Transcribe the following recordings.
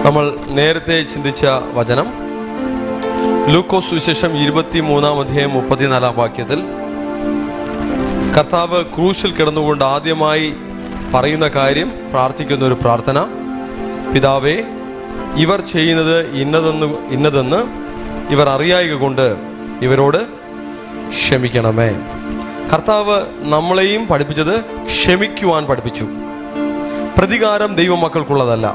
നമ്മൾ നേരത്തെ ചിന്തിച്ച വചനം ലൂക്കോസ് സുവിശേഷം 23-ാം അധ്യായം 34-ാം വാക്യത്തിൽ കർത്താവ് ക്രൂശിൽ കിടന്നുകൊണ്ട് ആദ്യമായി പറയുന്ന കാര്യം, പ്രാർത്ഥിക്കുന്ന ഒരു പ്രാർത്ഥന, പിതാവേ, ഇവർ ചെയ്യുന്നത് ഇന്നതെന്ന് ഇവർ അറിയായിക കൊണ്ട് ഇവരോട് ക്ഷമിക്കണമേ. കർത്താവ് നമ്മളെയും പഠിപ്പിച്ചത് ക്ഷമിക്കുവാൻ പഠിപ്പിച്ചു. പ്രതികാരം ദൈവമക്കൾക്കുള്ളതല്ല,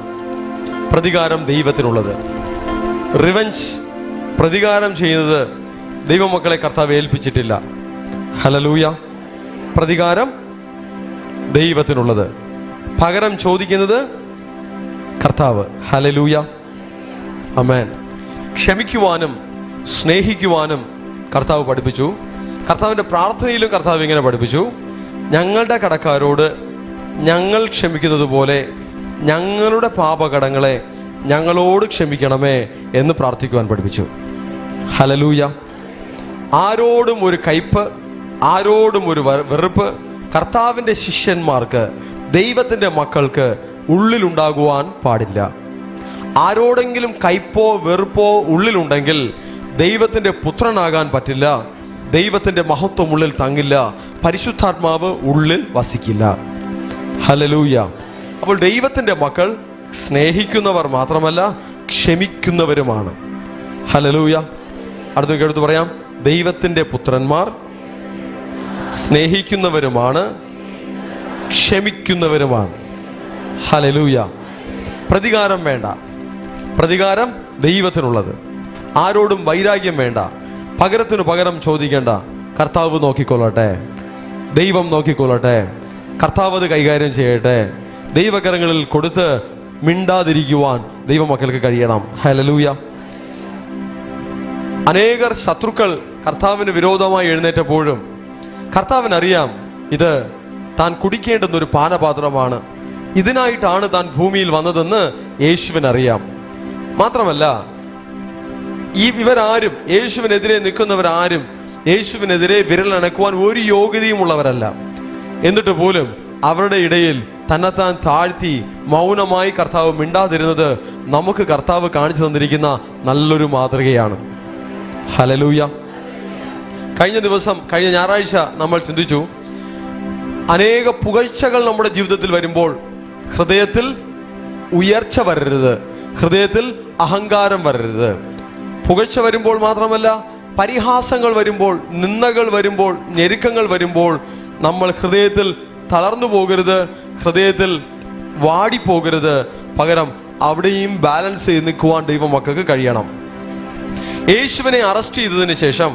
പ്രതികാരം ദൈവത്തിനുള്ളത്. റിവെഞ്ച്, പ്രതികാരം ചെയ്യുന്നത് ദൈവമക്കളെ കർത്താവ് ഏൽപ്പിച്ചിട്ടില്ല. ഹല്ലേലൂയ. പ്രതികാരം ദൈവത്തിനുള്ളത്, പകരം ചോദിക്കുന്നത് കർത്താവ്. ഹല്ലേലൂയ, ആമേൻ. ക്ഷമിക്കുവാനും സ്നേഹിക്കുവാനും കർത്താവ് പഠിപ്പിച്ചു. കർത്താവിൻ്റെ പ്രാർത്ഥനയിലും കർത്താവ് ഇങ്ങനെ പഠിപ്പിച്ചു, ഞങ്ങളുടെ കടക്കാരോട് ഞങ്ങൾ ക്ഷമിക്കുന്നത് പോലെ ഞങ്ങളുടെ പാപകടങ്ങളെ ഞങ്ങളോട് ക്ഷമിക്കണമേ എന്ന് പ്രാർത്ഥിക്കുവാൻ പഠിപ്പിച്ചു. ഹല്ലേലൂയ. ആരോടും ഒരു കയ്പ്, ആരോടും ഒരു വെറുപ്പ് കർത്താവിൻ്റെ ശിഷ്യന്മാർക്ക്, ദൈവത്തിൻ്റെ മക്കൾക്ക് ഉള്ളിലുണ്ടാകുവാൻ പാടില്ല. ആരോടെങ്കിലും കയ്പോ വെറുപ്പോ ഉള്ളിലുണ്ടെങ്കിൽ ദൈവത്തിൻ്റെ പുത്രനാകാൻ പറ്റില്ല, ദൈവത്തിൻ്റെ മഹത്വം ഉള്ളിൽ തങ്ങില്ല, പരിശുദ്ധാത്മാവ് ഉള്ളിൽ വസിക്കില്ല. ഹല്ലേലൂയ. അപ്പോൾ ദൈവത്തിൻ്റെ മക്കൾ സ്നേഹിക്കുന്നവർ മാത്രമല്ല, ക്ഷമിക്കുന്നവരുമാണ്. ഹല്ലേലൂയ. അടുത്ത് പറയാം, ദൈവത്തിൻ്റെ പുത്രന്മാർ സ്നേഹിക്കുന്നവരുമാണ്, ക്ഷമിക്കുന്നവരുമാണ്. ഹല്ലേലൂയ. പ്രതികാരം വേണ്ട, പ്രതികാരം ദൈവത്തിനുള്ളത്. ആരോടും വൈരാഗ്യം വേണ്ട, പകരത്തിനു പകരം ചോദിക്കേണ്ട. കർത്താവ് നോക്കിക്കൊള്ളട്ടെ, ദൈവം നോക്കിക്കൊള്ളട്ടെ, കർത്താവ് അത് കൈകാര്യം ചെയ്യട്ടെ. ദൈവകരങ്ങളിൽ കൊടുത്ത് മിണ്ടാതിരിക്കുവാൻ ദൈവമക്കൾക്ക് കഴിയണം. ഹല്ലേലൂയ. അനേകർ ശത്രുക്കൾ കർത്താവിന് വിരോധമായി എഴുന്നേറ്റപ്പോഴും കർത്താവിനറിയാം, ഇത് താൻ കുടിക്കേണ്ടുന്നൊരു പാനപാത്രമാണ്, ഇതിനായിട്ടാണ് താൻ ഭൂമിയിൽ വന്നതെന്ന് യേശുവിനറിയാം. മാത്രമല്ല, ഇവരാരും, യേശുവിനെതിരെ നിൽക്കുന്നവരാരും യേശുവിനെതിരെ വിരലനക്കുവാൻ ഒരു യോഗ്യതയും ഉള്ളവരല്ല. എന്നിട്ട് പോലും അവരുടെ ഇടയിൽ തന്നെത്താൻ താഴ്ത്തി മൗനമായി കർത്താവ് മിണ്ടാതിരുന്നത് നമുക്ക് കർത്താവ് കാണിച്ചു തന്നിരിക്കുന്ന നല്ലൊരു മാതൃകയാണ്. ഹല്ലേലൂയ. കഴിഞ്ഞ ഞായറാഴ്ച നമ്മൾ ചിന്തിച്ചു, അനേക പുകഴ്ചകൾ നമ്മുടെ ജീവിതത്തിൽ വരുമ്പോൾ ഹൃദയത്തിൽ ഉയർച്ച വരരുത്, ഹൃദയത്തിൽ അഹങ്കാരം വരരുത്. പുകഴ്ച വരുമ്പോൾ മാത്രമല്ല, പരിഹാസങ്ങൾ വരുമ്പോൾ, നിന്ദകൾ വരുമ്പോൾ, ഞെരുക്കങ്ങൾ വരുമ്പോൾ നമ്മൾ ഹൃദയത്തിൽ തളർന്നു പോകരുത്, ഹൃദയത്തിൽ വാടിപ്പോകരുത്. പകരം അവിടെയും ബാലൻസ് ചെയ്ത് നിൽക്കുവാൻ ദൈവമക്കൾക്ക് കഴിയണം. യേശുവിനെ അറസ്റ്റ് ചെയ്തതിന് ശേഷം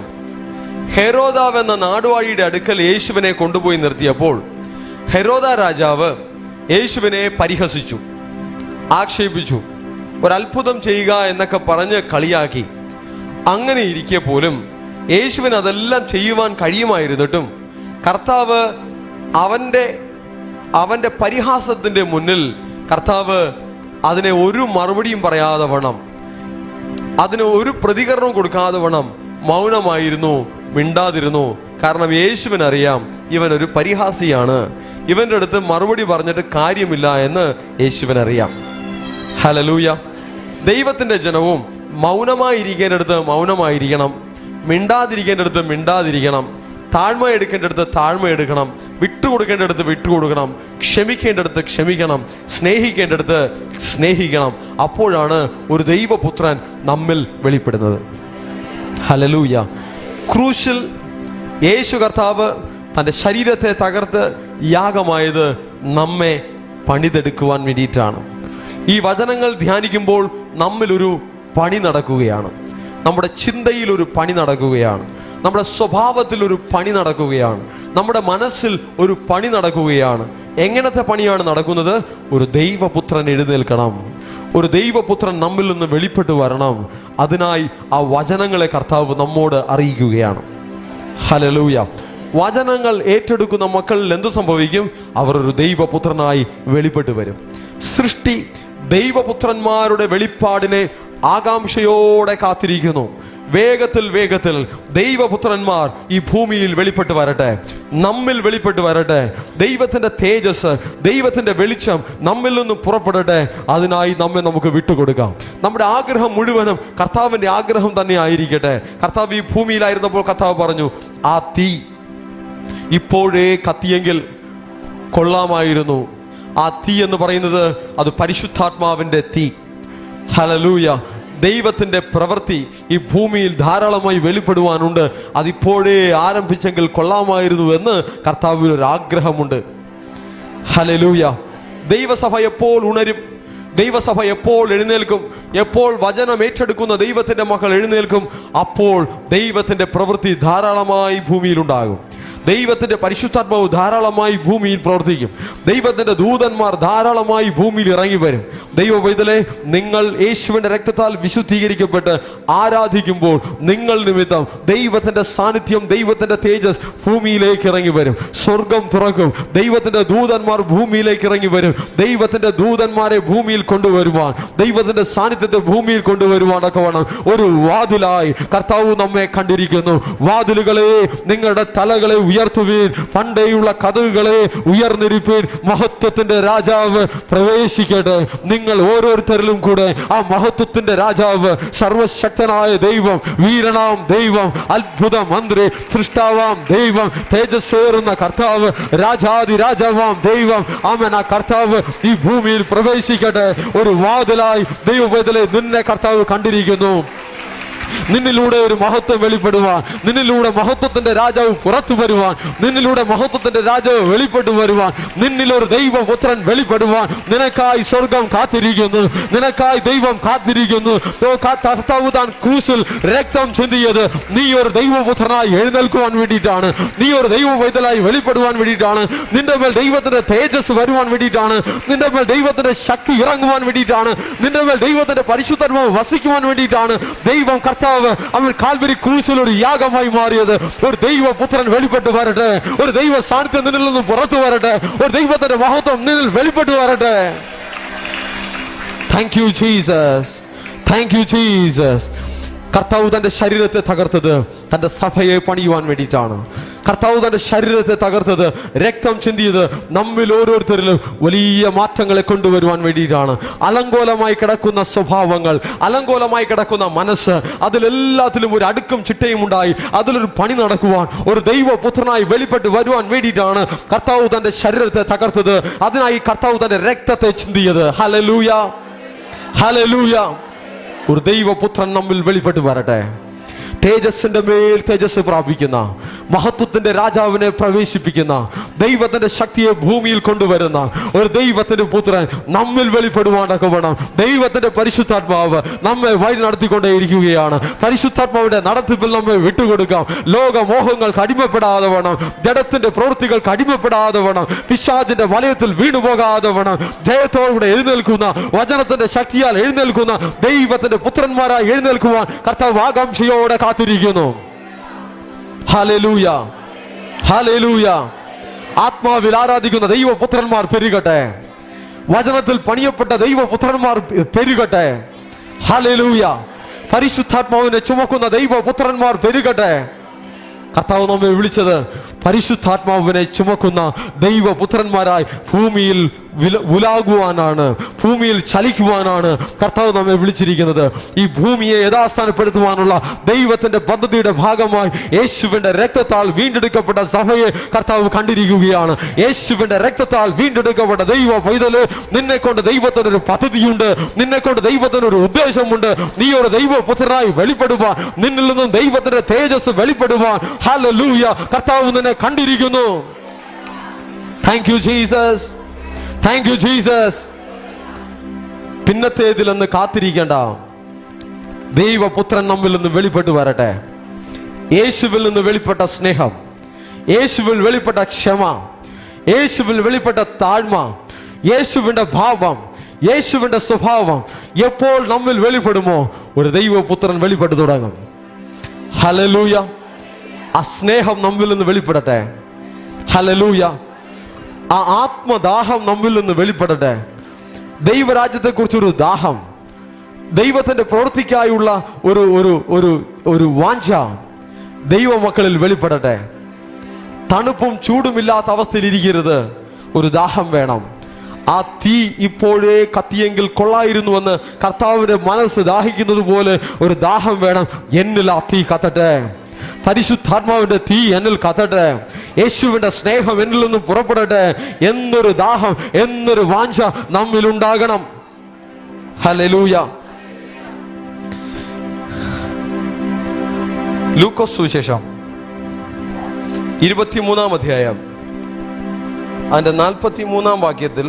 ഹെരോദാവ് എന്ന നാടുവാഴിയുടെ അടുക്കൽ യേശുവിനെ കൊണ്ടുപോയി നിർത്തിയപ്പോൾ ഹെരോദ രാജാവ് യേശുവിനെ പരിഹസിച്ചു, ആക്ഷേപിച്ചു, ഒരത്ഭുതം ചെയ്യുക എന്നൊക്കെ പറഞ്ഞ് കളിയാക്കി. അങ്ങനെ ഇരിക്കെ പോലും യേശുവിന് അതെല്ലാം ചെയ്യുവാൻ കഴിയുമായിരുന്നിട്ടും കർത്താവ് അവന്റെ പരിഹാസത്തിന്റെ മുന്നിൽ കർത്താവ് അതിനെ ഒരു മറുപടിയും പറയാതെ വണ്ണം, അതിന് ഒരു പ്രതികരണവും കൊടുക്കാതെ വണ്ണം മൗനമായിരുന്നു, മിണ്ടാതിരുന്നു. കാരണം യേശുവിനറിയാം, ഇവനൊരു പരിഹാസിയാണ്, ഇവന്റെ അടുത്ത് മറുപടി പറഞ്ഞിട്ട് കാര്യമില്ല എന്ന് യേശുവിനറിയാം. ഹല്ലേലൂയ. ദൈവത്തിന്റെ ജനവും മൗനമായിരിക്കേണ്ടടുത്ത് മൗനമായിരിക്കണം, മിണ്ടാതിരിക്കേണ്ടടുത്ത് മിണ്ടാതിരിക്കണം, താഴ്മ എടുക്കേണ്ടടുത്ത് താഴ്മ എടുക്കണം, വിട്ടുകൊടുക്കേണ്ടടുത്ത് വിട്ടുകൊടുക്കണം, ക്ഷമിക്കേണ്ടടുത്ത് ക്ഷമിക്കണം, സ്നേഹിക്കേണ്ടടുത്ത് സ്നേഹിക്കണം. അപ്പോഴാണ് ഒരു ദൈവപുത്രൻ നമ്മിൽ വെളിപ്പെടുന്നത്. ഹല്ലേലൂയ. ക്രൂശിൽ യേശു കർത്താവ് തൻ്റെ ശരീരത്തെ തകർത്ത് യാഗമായത് നമ്മെ പണിതെടുക്കുവാൻ വേണ്ടിയിട്ടാണ്. ഈ വചനങ്ങൾ ധ്യാനിക്കുമ്പോൾ നമ്മിലൊരു പണി നടക്കുകയാണ്, നമ്മുടെ ചിന്തയിൽ ഒരു പണി നടക്കുകയാണ്, നമ്മുടെ സ്വഭാവത്തിൽ ഒരു പണി നടക്കുകയാണ്, നമ്മുടെ മനസ്സിൽ ഒരു പണി നടക്കുകയാണ്. എങ്ങനത്തെ പണിയാണ് നടക്കുന്നത്? ഒരു ദൈവപുത്രൻ എഴുന്നേൽക്കണം, ഒരു ദൈവപുത്രൻ നമ്മിൽ നിന്ന് വെളിപ്പെട്ടു വരണം. അതിനായി ആ വചനങ്ങളെ കർത്താവ് നമ്മോട് അറിയിക്കുകയാണ്. ഹല്ലേലൂയ. വചനങ്ങൾ ഏറ്റെടുക്കുന്ന മക്കളിൽ എന്തു സംഭവിക്കും? അവർ ഒരു ദൈവപുത്രനായി വെളിപ്പെട്ടു വരും. സൃഷ്ടി ദൈവപുത്രന്മാരുടെ വെളിപ്പാടിനെ ആകാംക്ഷയോടെ കാത്തിരിക്കുന്നു. വേഗത്തിൽ വേഗത്തിൽ ദൈവപുത്രന്മാർ ഈ ഭൂമിയിൽ വെളിപ്പെട്ട് വരട്ടെ, നമ്മിൽ വെളിപ്പെട്ട് വരട്ടെ. ദൈവത്തിന്റെ തേജസ്, ദൈവത്തിന്റെ വെളിച്ചം നമ്മിൽ നിന്നും പുറപ്പെടട്ടെ. അതിനായി നമ്മെ നമുക്ക് വിട്ടുകൊടുക്കാം. നമ്മുടെ ആഗ്രഹം മുഴുവനും കർത്താവിന്റെ ആഗ്രഹം തന്നെ ആയിരിക്കട്ടെ. കർത്താവ് ഈ ഭൂമിയിലായിരുന്നപ്പോൾ കർത്താവ് പറഞ്ഞു, ആ തീ ഇപ്പോഴേ കത്തിയെങ്കിൽ കൊള്ളാമായിരുന്നു. ആ തീ എന്ന് പറയുന്നത് അത് പരിശുദ്ധാത്മാവിന്റെ തീ. ഹല്ലേലൂയ. ദൈവത്തിന്റെ പ്രവൃത്തി ഈ ഭൂമിയിൽ ധാരാളമായി വെളിപ്പെടുവാനുണ്ട്. അതിപ്പോഴേ ആരംഭിച്ചെങ്കിൽ കൊള്ളാമായിരുന്നു എന്ന് കർത്താവിൽ ഒരു ആഗ്രഹമുണ്ട്. ഹല്ലേലൂയ. ദൈവസഭ എപ്പോൾ ഉണരും? ദൈവസഭ എപ്പോൾ എഴുന്നേൽക്കും? എപ്പോൾ വചനം ഏറ്റെടുക്കുന്ന ദൈവത്തിന്റെ മക്കൾ എഴുന്നേൽക്കും, അപ്പോൾ ദൈവത്തിന്റെ പ്രവൃത്തി ധാരാളമായി ഭൂമിയിലുണ്ടാകും. ദൈവത്തിന്റെ പരിശുദ്ധാത്മാവ് ധാരാളമായി ഭൂമിയിൽ പ്രവർത്തിക്കും. ദൈവത്തിന്റെ ദൂതന്മാർ ധാരാളമായി ഭൂമിയിൽ ഇറങ്ങി വരും. ദൈവ പൈതലേ, നിങ്ങൾ യേശുവിന്റെ രക്തത്താൽ വിശുദ്ധീകരിക്കപ്പെട്ട് ആരാധിക്കുമ്പോൾ നിങ്ങൾ നിമിത്തം ദൈവത്തിന്റെ സാന്നിധ്യം, ദൈവത്തിന്റെ തേജസ് ഭൂമിയിലേക്ക് ഇറങ്ങി വരും. സ്വർഗം തുറക്കും. ദൈവത്തിന്റെ ദൂതന്മാർ ഭൂമിയിലേക്ക് ഇറങ്ങി വരും. ദൈവത്തിന്റെ ദൂതന്മാരെ ഭൂമിയിൽ കൊണ്ടുവരുവാൻ, ദൈവത്തിന്റെ സാന്നിധ്യത്തെ ഭൂമിയിൽ കൊണ്ടുവരുവാനൊക്കെ വേണം ഒരു വാതിലായി കർത്താവ് നമ്മെ കണ്ടിരിക്കുന്നു. വാതിലുകളെ, നിങ്ങളുടെ തലകളെ ഉയർത്തുവീൻ, പണ്ടേയുള്ള കതകുകളെ ഉയർന്നിരിപ്പീൻ. മഹത്വത്തിന്റെ രാജാവ് പ്രവേശിക്കട്ടെ. നിങ്ങൾ ഓരോരുത്തരിലും കൂടെ ആ മഹത്വത്തിന്റെ രാജാവ്, സർവശക്തനായ ദൈവം, വീരനാം ദൈവം, അത്ഭുത മന്ത്രി, സൃഷ്ടാവാം ദൈവം, തേജസ്സേറുന്ന കർത്താവ്, രാജാതി രാജാവാം ദൈവം, ആമേൻ, ആ കർത്താവ് ഈ ഭൂമിയിൽ പ്രവേശിക്കട്ടെ. ഒരു വാതിലായി ദൈവവേദലെ നിന്നെ കർത്താവ് കണ്ടിരിക്കുന്നു. നിന്നിലൂടെ ഒരു മഹത്വം വെളിപ്പെടുവാൻ, നിന്നിലൂടെ മഹത്വത്തിന്റെ രാജാവ് പുറത്തു വരുവാൻ, നിന്നിലൂടെ മഹത്വത്തിന്റെ രാജാവ് വെളിപ്പെട്ടു വരുവാൻ, നിന്നിലൊരു ദൈവപുത്രൻ വെളിപ്പെടുവാൻ നിനക്കായി സ്വർഗം കാത്തിരിക്കുന്നു. നിനക്കായി ദൈവം കാത്തിരിക്കുന്നു. കർത്താവ് താൻ ക്രൂശിൽ രക്തം ചിന്തിയത് നീ ഒരു ദൈവപുത്രനായി എഴുന്നേൽക്കുവാൻ വേണ്ടിയിട്ടാണ്. നീ ഒരു ദൈവ പൈതലായി വെളിപ്പെടുവാൻ വേണ്ടിയിട്ടാണ്. നിന്റെ മേൽ ദൈവത്തിന്റെ തേജസ് വരുവാൻ വേണ്ടിയിട്ടാണ്. നിന്റെ മേൽ ദൈവത്തിന്റെ ശക്തി ഇറങ്ങുവാൻ വേണ്ടിയിട്ടാണ്. നിന്റെ മേൽ ദൈവത്തിന്റെ പരിശുദ്ധാത്മാവ് വസിക്കുവാൻ വേണ്ടിയിട്ടാണ് ദൈവം കർത്താവ് അവൻ കാൽവരി ക്രൂശിൽ ഒരു യാഗമായി മാറിയത്. ഒരു ദൈവപുത്രൻ വെളിപ്പെട്ടു വരട്ടെ. ഒരു ദൈവ സാന്നിധ്യം നിന്നിൽ നിന്നും പുറത്തു വരട്ടെ. ഒരു ദൈവത്തിന്റെ മഹത്വം നിന്നിൽ വെളിപ്പെട്ടു വരട്ടെ. Thank you Jesus, thank you Jesus. കർത്താവ് തന്റെ ശരീരത്തെ തകർത്തത് തന്റെ സഭയെ പണിയുവാൻ വേണ്ടിയിട്ടാണ്. കർത്താവ് തന്റെ ശരീരത്തെ തകർത്തത്, രക്തം ചിന്തിയത് നമ്മിൽ ഓരോരുത്തരിലും വലിയ മാറ്റങ്ങളെ കൊണ്ടുവരുവാൻ വേണ്ടിയിട്ടാണ്. അലങ്കോലമായി കിടക്കുന്ന സ്വഭാവങ്ങൾ, അലങ്കോലമായി കിടക്കുന്ന മനസ്സ്, അതിലെല്ലാത്തിലും ഒരു അടുക്കും ചിട്ടയും ഉണ്ടായി അതിലൊരു പണി നടക്കുവാൻ, ഒരു ദൈവപുത്രനായി വെളിപ്പെട്ട് വരുവാൻ വേണ്ടിയിട്ടാണ് കർത്താവ് തന്റെ ശരീരത്തെ തകർത്തത്. അതിനായി കർത്താവ് തന്റെ രക്തത്തെ ചിന്തിയത്. Hallelujah, hallelujah. ഒരു ദൈവപുത്രൻ നമ്മിൽ വെളിപ്പെട്ട് വരട്ടെ. തേജസ്സിന്റെ മേൽ തേജസ് പ്രാപിക്കുന്ന, മഹത്വത്തിന്റെ രാജാവിനെ പ്രവേശിപ്പിക്കുന്ന, ദൈവത്തിന്റെ ശക്തിയെ ഭൂമിയിൽ കൊണ്ടുവരുന്ന ഒരു ദൈവത്തിന്റെ പുത്രൻ നമ്മിൽ വെളിപ്പെടുവാനൊക്കെ വേണം. ദൈവത്തിന്റെ പരിശുദ്ധാത്മാവ് നമ്മെ വഴി നടത്തിക്കൊണ്ടേയിരിക്കുകയാണ്. പരിശുദ്ധാത്മാവിന്റെ നടത്തിപ്പിൽ നമ്മെ വിട്ടുകൊടുക്കാം. ലോകമോഹങ്ങൾക്ക് അടിമപ്പെടാതെ വേണം. ജഡത്തിന്റെ പ്രവൃത്തികൾക്ക് അടിമപ്പെടാതെ വേണം. പിശാചിന്റെ വലയത്തിൽ വീണുപോകാതെ വേണം. ജയത്തോടുകൂടെ എഴുന്നേൽക്കുന്ന, വചനത്തിന്റെ ശക്തിയാൽ എഴുന്നേൽക്കുന്ന ദൈവത്തിന്റെ പുത്രന്മാരായി എഴുന്നേൽക്കുവാൻ കർത്താവ് ആകാംക്ഷയോടെ കാത്തിരിക്കുന്നു. Hallelujah, hallelujah. ആത്മാവിൽ ആരാധിക്കുന്ന ദൈവപുത്രന്മാർ പെരുകട്ടെ. വചനത്തിൽ പണിയപ്പെട്ട ദൈവപുത്രന്മാർ പെരുകട്ടെ. ഹല്ലേലൂയ. പരിശുദ്ധാത്മാവിനെ ചുമക്കുന്ന ദൈവപുത്രന്മാർ പെരുകട്ടെ. കർത്താവ് നമ്മെ വിളിച്ചത് പരിശുദ്ധാത്മാവിനെ ചുമക്കുന്ന ദൈവപുത്രന്മാരായി ഭൂമിയിൽ ഉലാകുവാനാണ്, ഭൂമിയിൽ ചലിക്കുവാനാണ് കർത്താവ് നമ്മെ വിളിച്ചിരിക്കുന്നത്. ഈ ഭൂമിയെ യഥാസ്ഥാനപ്പെടുത്തുവാനുള്ള ദൈവത്തിന്റെ പദ്ധതിയുടെ ഭാഗമായി യേശുവിന്റെ രക്തത്താൽ വീണ്ടെടുക്കപ്പെട്ട സഭയെ കർത്താവ് കണ്ടിരിക്കുകയാണ്. യേശുവിന്റെ രക്തത്താൽ വീണ്ടെടുക്കപ്പെട്ട ദൈവ പൈതല്, നിന്നെ കൊണ്ട് ദൈവത്തിനൊരു പദ്ധതിയുണ്ട്, നിന്നെ കൊണ്ട് ദൈവത്തിനൊരു ഉദ്ദേശമുണ്ട്. നീ ഒരു ദൈവപുത്രനായി വെളിപ്പെടുവാൻ, നിന്നിൽ നിന്നും ദൈവത്തിന്റെ തേജസ് വെളിപ്പെടുവാൻ ഹല്ലേലൂയ കർത്താവ് നിന്നെ കണ്ടിരിക്കുന്നു. Thank you Jesus, thank you Jesus. പിന്നത്തേതിലെന്ന് കാത്തിരിക്കേണ്ട, ദൈവപുത്രൻ നമ്മിൽ നിന്ന് വെളിപ്പെട്ടു വരട്ടെ. യേശുവിൽ നിന്ന് വെളിപ്പെട്ട സ്നേഹം, യേശുവിൽ വെളിപ്പെട്ട ക്ഷമ, യേശുവിൽ വെളിപ്പെട്ട താഴ്മ, യേശുവിന്റെ ഭാവം, യേശുവിന്റെ സ്വഭാവം എപ്പോൾ നമ്മിൽ വെളിപ്പെടുമോ ഒരു ദൈവപുത്രൻ വെളിപ്പെട്ടു തുടങ്ങും. ഹല്ലേലൂയ. ആ സ്നേഹം നമ്മിൽ നിന്ന് വെളിപ്പെടട്ടെ. ഹല്ലേലൂയ. ആ ആത്മദാഹം നമ്മിൽ നിന്ന് വെളിപ്പെടട്ടെ. ദൈവരാജ്യത്തെ കുറിച്ചൊരു ദാഹം, ദൈവത്തിന്റെ പ്രവൃത്തിക്കായുള്ള ഒരു ഒരു ഒരു ഒരു വാഞ്ച ദൈവമക്കളിൽ വെളിപ്പെടട്ടെ. തണുപ്പും ചൂടുമില്ലാത്ത അവസ്ഥയിൽ ഇരിക്കരുത്. ഒരു ദാഹം വേണം. ആ തീ ഇപ്പോഴേ കത്തിയെങ്കിൽ കൊള്ളായിരുന്നുവെന്ന് കർത്താവിന്റെ മനസ്സ് ദാഹിക്കുന്നത് പോലെ ഒരു ദാഹം വേണം. എന്നിൽ ആ തീ കത്തട്ടെ. പരിശുദ്ധാത്മാവിന്റെ തീ എന്നിൽ കത്തട്ടെ. യേശുവിന്റെ സ്നേഹം എന്നിൽ നിന്ന് പുറപ്പെടട്ടെ എന്നൊരു ദാഹം, എന്നൊരു വാഞ്ച നമ്മിൽ ഉണ്ടാകണം. ഹല്ലേലൂയ. ലൂക്കോസ് സുവിശേഷം 23-ാം അധ്യായം അതിന്റെ 43-ാം വാക്യത്തിൽ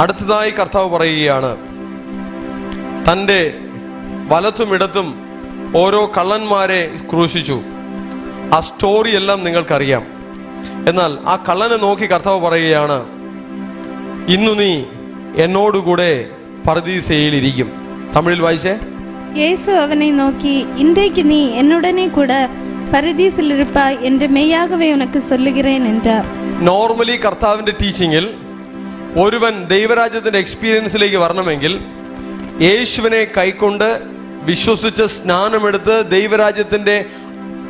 അടുത്തതായി കർത്താവ് പറയുകയാണ്, തന്റെ വലത്തും ഇടത്തും ഓരോ കള്ളന്മാരെ ക്രൂശിച്ചു. ആ സ്റ്റോറി എല്ലാം നിങ്ങൾക്കറിയാം. എന്നാൽ ആ കള്ളനെ നോക്കി കർത്താവ് പറയുകയാണ്, ഇന്നു നീ എന്നോടുകൂടെ പർദീസയിൽ ഇരിക്കും. തമിഴിൽ വായിച്ചേ. இயேசு அவனை நோக்கி, இன்றைக்கு நீ என்னுடனே கூட பரதீசில் இருப்பாய் என்று மெய்யாகவே உனக்கு சொல்லுகிறேன் என்றார். നോർമലി കർത്താവിന്റെ ടീച്ചിങ്ങിൽ ഒരുവൻ ദൈവരാജ്യത്തിന്റെ എക്സ്പീരിയൻസിലേക്ക് വരണമെങ്കിൽ യേശുവിനെ കൈക്കൊണ്ട് വിശ്വസിച്ച് സ്നാനമെടുത്ത് ദൈവരാജ്യത്തിന്റെ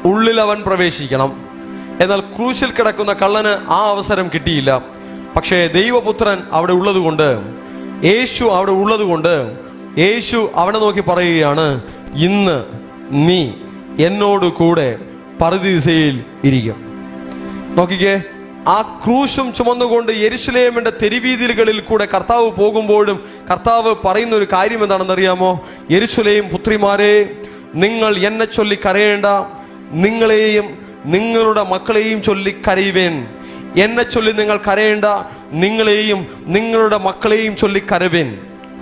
ഉള്ളിൽ അവൻ പ്രവേശിക്കണം. എന്നാൽ ക്രൂശിൽ കിടക്കുന്ന കള്ളന് ആ അവസരം കിട്ടിയില്ല. പക്ഷേ ദൈവപുത്രൻ അവിടെ ഉള്ളതുകൊണ്ട്, യേശു അവിടെ ഉള്ളതുകൊണ്ട് യേശു അവനെ നോക്കി പറയുകയാണ്, ഇന്ന് നീ എന്നോട് കൂടെ പർദീസയിൽ ഇരിക്കും. നോക്കിക്കേ, ആ ക്രൂശും ചുമന്നുകൊണ്ട് യെരുശലേമിന്റെ തെരുവീതികളിൽ കൂടെ കർത്താവ് പോകുമ്പോഴും കർത്താവ് പറയുന്ന ഒരു കാര്യം എന്താണെന്നറിയാമോ? യെരുശലേം പുത്രിമാരെ, നിങ്ങൾ എന്നെ ചൊല്ലി കരയേണ്ട, നിങ്ങളെയും നിങ്ങളുടെ മക്കളെയും ചൊല്ലി കരയുവേൻ. എന്നെ ചൊല്ലി നിങ്ങൾ കരയേണ്ട, നിങ്ങളെയും നിങ്ങളുടെ മക്കളെയും ചൊല്ലി കരവേൻ.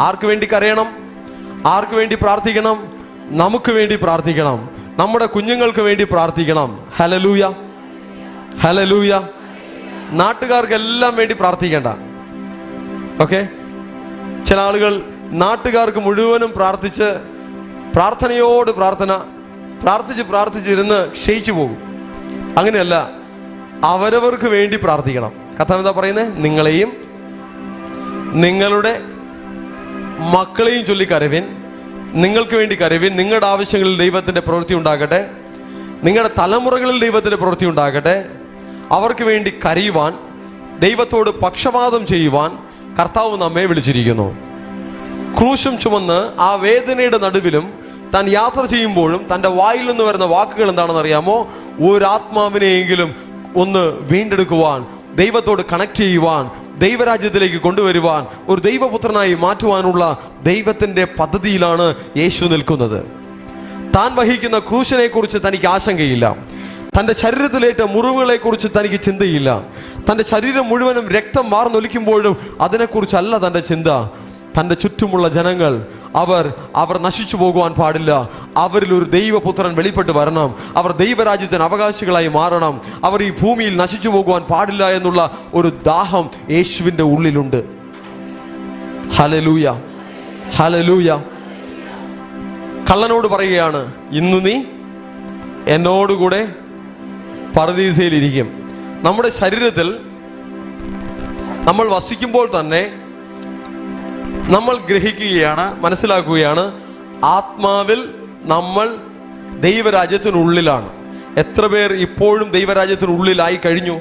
ആർക്ക് വേണ്ടി കരയണം? ആർക്ക് വേണ്ടി പ്രാർത്ഥിക്കണം? നമുക്ക് വേണ്ടി പ്രാർത്ഥിക്കണം. നമ്മുടെ കുഞ്ഞുങ്ങൾക്ക് വേണ്ടി പ്രാർത്ഥിക്കണം. Hallelujah, hallelujah. നാട്ടുകാർക്കെല്ലാം വേണ്ടി പ്രാർത്ഥിക്കേണ്ട. ഓക്കെ, ചില ആളുകൾ നാട്ടുകാർക്ക് മുഴുവനും പ്രാർത്ഥിച്ച് പ്രാർത്ഥനയോട് പ്രാർത്ഥിച്ചിരുന്ന് ക്ഷയിച്ചു പോകും. അങ്ങനെയല്ല, അവരവർക്ക് വേണ്ടി പ്രാർത്ഥിക്കണം. കർത്താവ് എന്താ പറയുന്നത്? നിങ്ങളെയും നിങ്ങളുടെ മക്കളെയും ചൊല്ലി കരവിൻ. നിങ്ങൾക്ക് വേണ്ടി കരവിൻ. നിങ്ങളുടെ ആവശ്യങ്ങളിൽ ദൈവത്തിന്റെ പ്രവൃത്തി ഉണ്ടാകട്ടെ. നിങ്ങളുടെ തലമുറകളിൽ ദൈവത്തിന്റെ പ്രവൃത്തി ഉണ്ടാകട്ടെ. അവർക്ക് വേണ്ടി കരയുവാൻ, ദൈവത്തോട് പക്ഷപാതം ചെയ്യുവാൻ കർത്താവ് നമ്മെ വിളിച്ചിരിക്കുന്നു. ക്രൂശും ചുമന്ന് ആ വേദനയുടെ നടുവിലും താൻ യാത്ര ചെയ്യുമ്പോഴും തൻ്റെ വായിൽ നിന്ന് വരുന്ന വാക്കുകൾ എന്താണെന്ന് അറിയാമോ? ഒരാത്മാവിനെയെങ്കിലും ഒന്ന് വീണ്ടെടുക്കുവാൻ, ദൈവത്തോട് കണക്ട് ചെയ്യുവാൻ, ദൈവരാജ്യത്തിലേക്ക് കൊണ്ടുവരുവാൻ, ഒരു ദൈവപുത്രനായി മാറ്റുവാനുള്ള ദൈവത്തിന്റെ പദ്ധതിയിലാണ് യേശു നിൽക്കുന്നത്. താൻ വഹിക്കുന്ന ക്രൂശിനെ കുറിച്ച് തനിക്ക് ആശങ്കയില്ല. തൻ്റെ ശരീരത്തിലേറ്റ മുറിവുകളെ കുറിച്ച് തനിക്ക് ചിന്തയില്ല. തൻ്റെ ശരീരം മുഴുവനും രക്തം വാർന്നൊലിക്കുമ്പോഴും അതിനെക്കുറിച്ചല്ല തൻ്റെ ചിന്ത. തൻ്റെ ചുറ്റുമുള്ള ജനങ്ങൾ അവർ നശിച്ചു പോകുവാൻ പാടില്ല. അവരിൽ ഒരു ദൈവപുത്രൻ വെളിപ്പെട്ട് വരണം. അവർ ദൈവരാജ്യത്തിന് അവകാശികളായി മാറണം. അവർ ഈ ഭൂമിയിൽ നശിച്ചു പോകുവാൻ പാടില്ല എന്നുള്ള ഒരു ദാഹം യേശുവിൻ്റെ ഉള്ളിലുണ്ട്. Hallelujah, hallelujah. കള്ളനോട് പറയുകയാണ്, ഇന്ന് നീ എന്നോടുകൂടെ പർദീസയിൽ ഇരിക്കും. നമ്മുടെ ശരീരത്തിൽ നമ്മൾ വസിക്കുമ്പോൾ തന്നെ നമ്മൾ ഗ്രഹിക്കുകയാണ്, മനസ്സിലാക്കുകയാണ്, ആത്മാവിൽ നമ്മൾ ദൈവരാജ്യത്തിനുള്ളിലാണ്. എത്ര പേർ ഇപ്പോഴും ദൈവരാജ്യത്തിനുള്ളിലായി കഴിഞ്ഞു?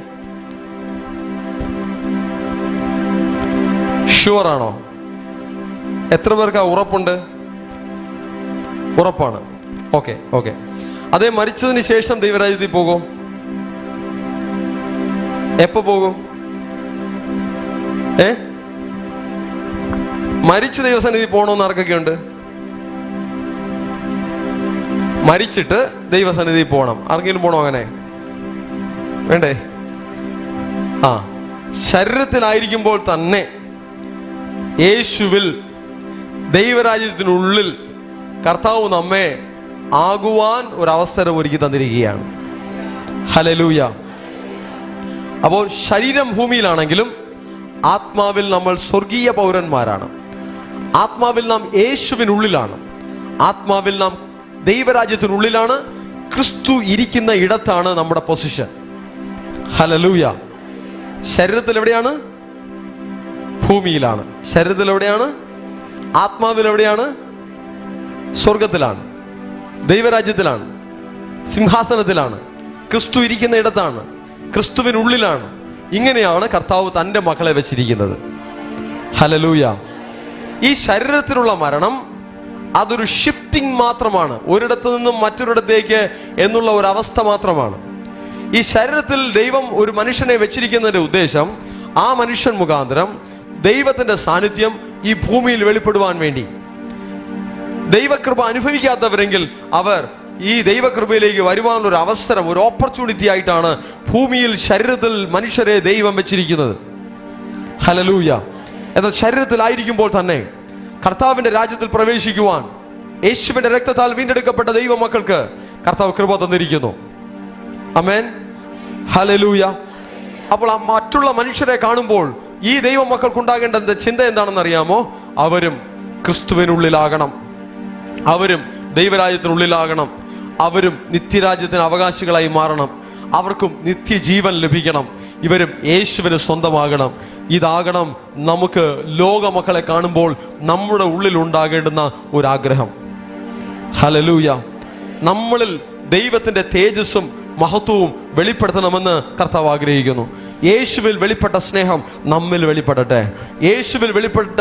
ഷുവർ ആണോ? എത്ര പേർക്ക് ആ ഉറപ്പുണ്ട്? ഉറപ്പാണ്. Okay, okay. അതേ, മരിച്ചതിന് ശേഷം ദൈവരാജ്യത്തിൽ പോകും? എപ്പോ പോകും? മരിച്ച ദൈവസന്നിധി പോകണമെന്ന് ആർക്കൊക്കെ ഉണ്ട്? മരിച്ചിട്ട് ദൈവസന്നിധി പോകണം. ആർക്കെങ്കിലും പോകണോ? അങ്ങനെ വേണ്ടേ? ആ, ശരീരത്തിലായിരിക്കുമ്പോൾ തന്നെ യേശുവിൽ ദൈവരാജ്യത്തിനുള്ളിൽ കർത്താവ് നമ്മെ ആകുവാൻ ഒരു അവസരം ഒരുക്കി തന്നിരിക്കുകയാണ്. ഹല്ലേലൂയ. അപ്പോൾ ശരീരം ഭൂമിയിലാണെങ്കിലും ആത്മാവിൽ നമ്മൾ സ്വർഗീയ പൗരന്മാരാണ്. ആത്മാവിൽ നാം യേശുവിനുള്ളിലാണ്. ആത്മാവിൽ നാം ദൈവരാജ്യത്തിനുള്ളിലാണ്. ക്രിസ്തു ഇരിക്കുന്ന ഇടത്താണ് നമ്മുടെ പൊസിഷൻ. ഹല്ലേലൂയ. ശരീരത്തിൽ എവിടെയാണ്? ഭൂമിയിലാണ്. ശരീരത്തിൽ എവിടെയാണ്? ആത്മാവിൽ എവിടെയാണ്? സ്വർഗത്തിലാണ്, ദൈവരാജ്യത്തിലാണ്, സിംഹാസനത്തിലാണ്, ക്രിസ്തു ഇരിക്കുന്ന ഇടത്താണ്, ക്രിസ്തുവിനുള്ളിലാണ്. ഇങ്ങനെയാണ് കർത്താവ് തൻ്റെ മക്കളെ വെച്ചിരിക്കുന്നത്. ഹല്ലേലൂയ. ഈ ശരീരത്തിലുള്ള മരണം അതൊരു ഷിഫ്റ്റിംഗ് മാത്രമാണ്, ഒരിടത്തു നിന്നും മറ്റൊരിടത്തേക്ക് എന്നുള്ള ഒരു അവസ്ഥ മാത്രമാണ്. ഈ ശരീരത്തിൽ ദൈവം ഒരു മനുഷ്യനെ വെച്ചിരിക്കുന്നതിന്റെ ഉദ്ദേശം ആ മനുഷ്യൻ മുഖാന്തരം ദൈവത്തിന്റെ സാന്നിധ്യം ഈ ഭൂമിയിൽ വെളിപ്പെടുവാൻ വേണ്ടി. ദൈവകൃപ അനുഭവിക്കാത്തവരെങ്കിൽ അവർ ഈ ദൈവകൃപയിലേക്ക് വരുവാനുള്ള ഒരു അവസരം, ഒരു ഓപ്പർച്യൂണിറ്റി ആയിട്ടാണ് ഭൂമിയിൽ ശരീരത്തിൽ മനുഷ്യരെ ദൈവം വെച്ചിരിക്കുന്നത്. ഹല്ലേലൂയ. എന്നാൽ ശരീരത്തിലായിരിക്കുമ്പോൾ തന്നെ കർത്താവിന്റെ രാജ്യത്തിൽ പ്രവേശിക്കുവാൻ യേശുവിന്റെ രക്തത്താൽ വീണ്ടെടുക്കപ്പെട്ട ദൈവമക്കൾക്ക് കർത്താവ് കൃപ തന്നിരിക്കുന്നു. ആമേൻ. ഹല്ലേലൂയ. അപ്പോൾ ആ മറ്റുള്ള മനുഷ്യരെ കാണുമ്പോൾ ഈ ദൈവമക്കൾക്കുണ്ടാകേണ്ട ചിന്ത എന്താണെന്ന് അറിയാമോ? അവരും ക്രിസ്തുവിനുള്ളിലാകണം, അവരും ദൈവരാജ്യത്തിനുള്ളിലാകണം, അവരും നിത്യരാജ്യത്തിന് അവകാശികളായി മാറണം, അവർക്കും നിത്യജീവൻ ലഭിക്കണം, ഇവരും യേശുവിന് സ്വന്തമാകണം. ഇതാകണം നമുക്ക് ലോകമക്കളെ കാണുമ്പോൾ നമ്മുടെ ഉള്ളിൽ ഉണ്ടാകേണ്ടുന്ന ഒരാഗ്രഹം. ഹല്ലേലൂയ. നമ്മളിൽ ദൈവത്തിന്റെ തേജസ്സും മഹത്വവും വെളിപ്പെടുത്തണമെന്ന് കർത്താവ് ആഗ്രഹിക്കുന്നു. യേശുവിൽ വെളിപ്പെട്ട സ്നേഹം നമ്മിൽ വെളിപ്പെടട്ടെ, യേശുവിൽ വെളിപ്പെട്ട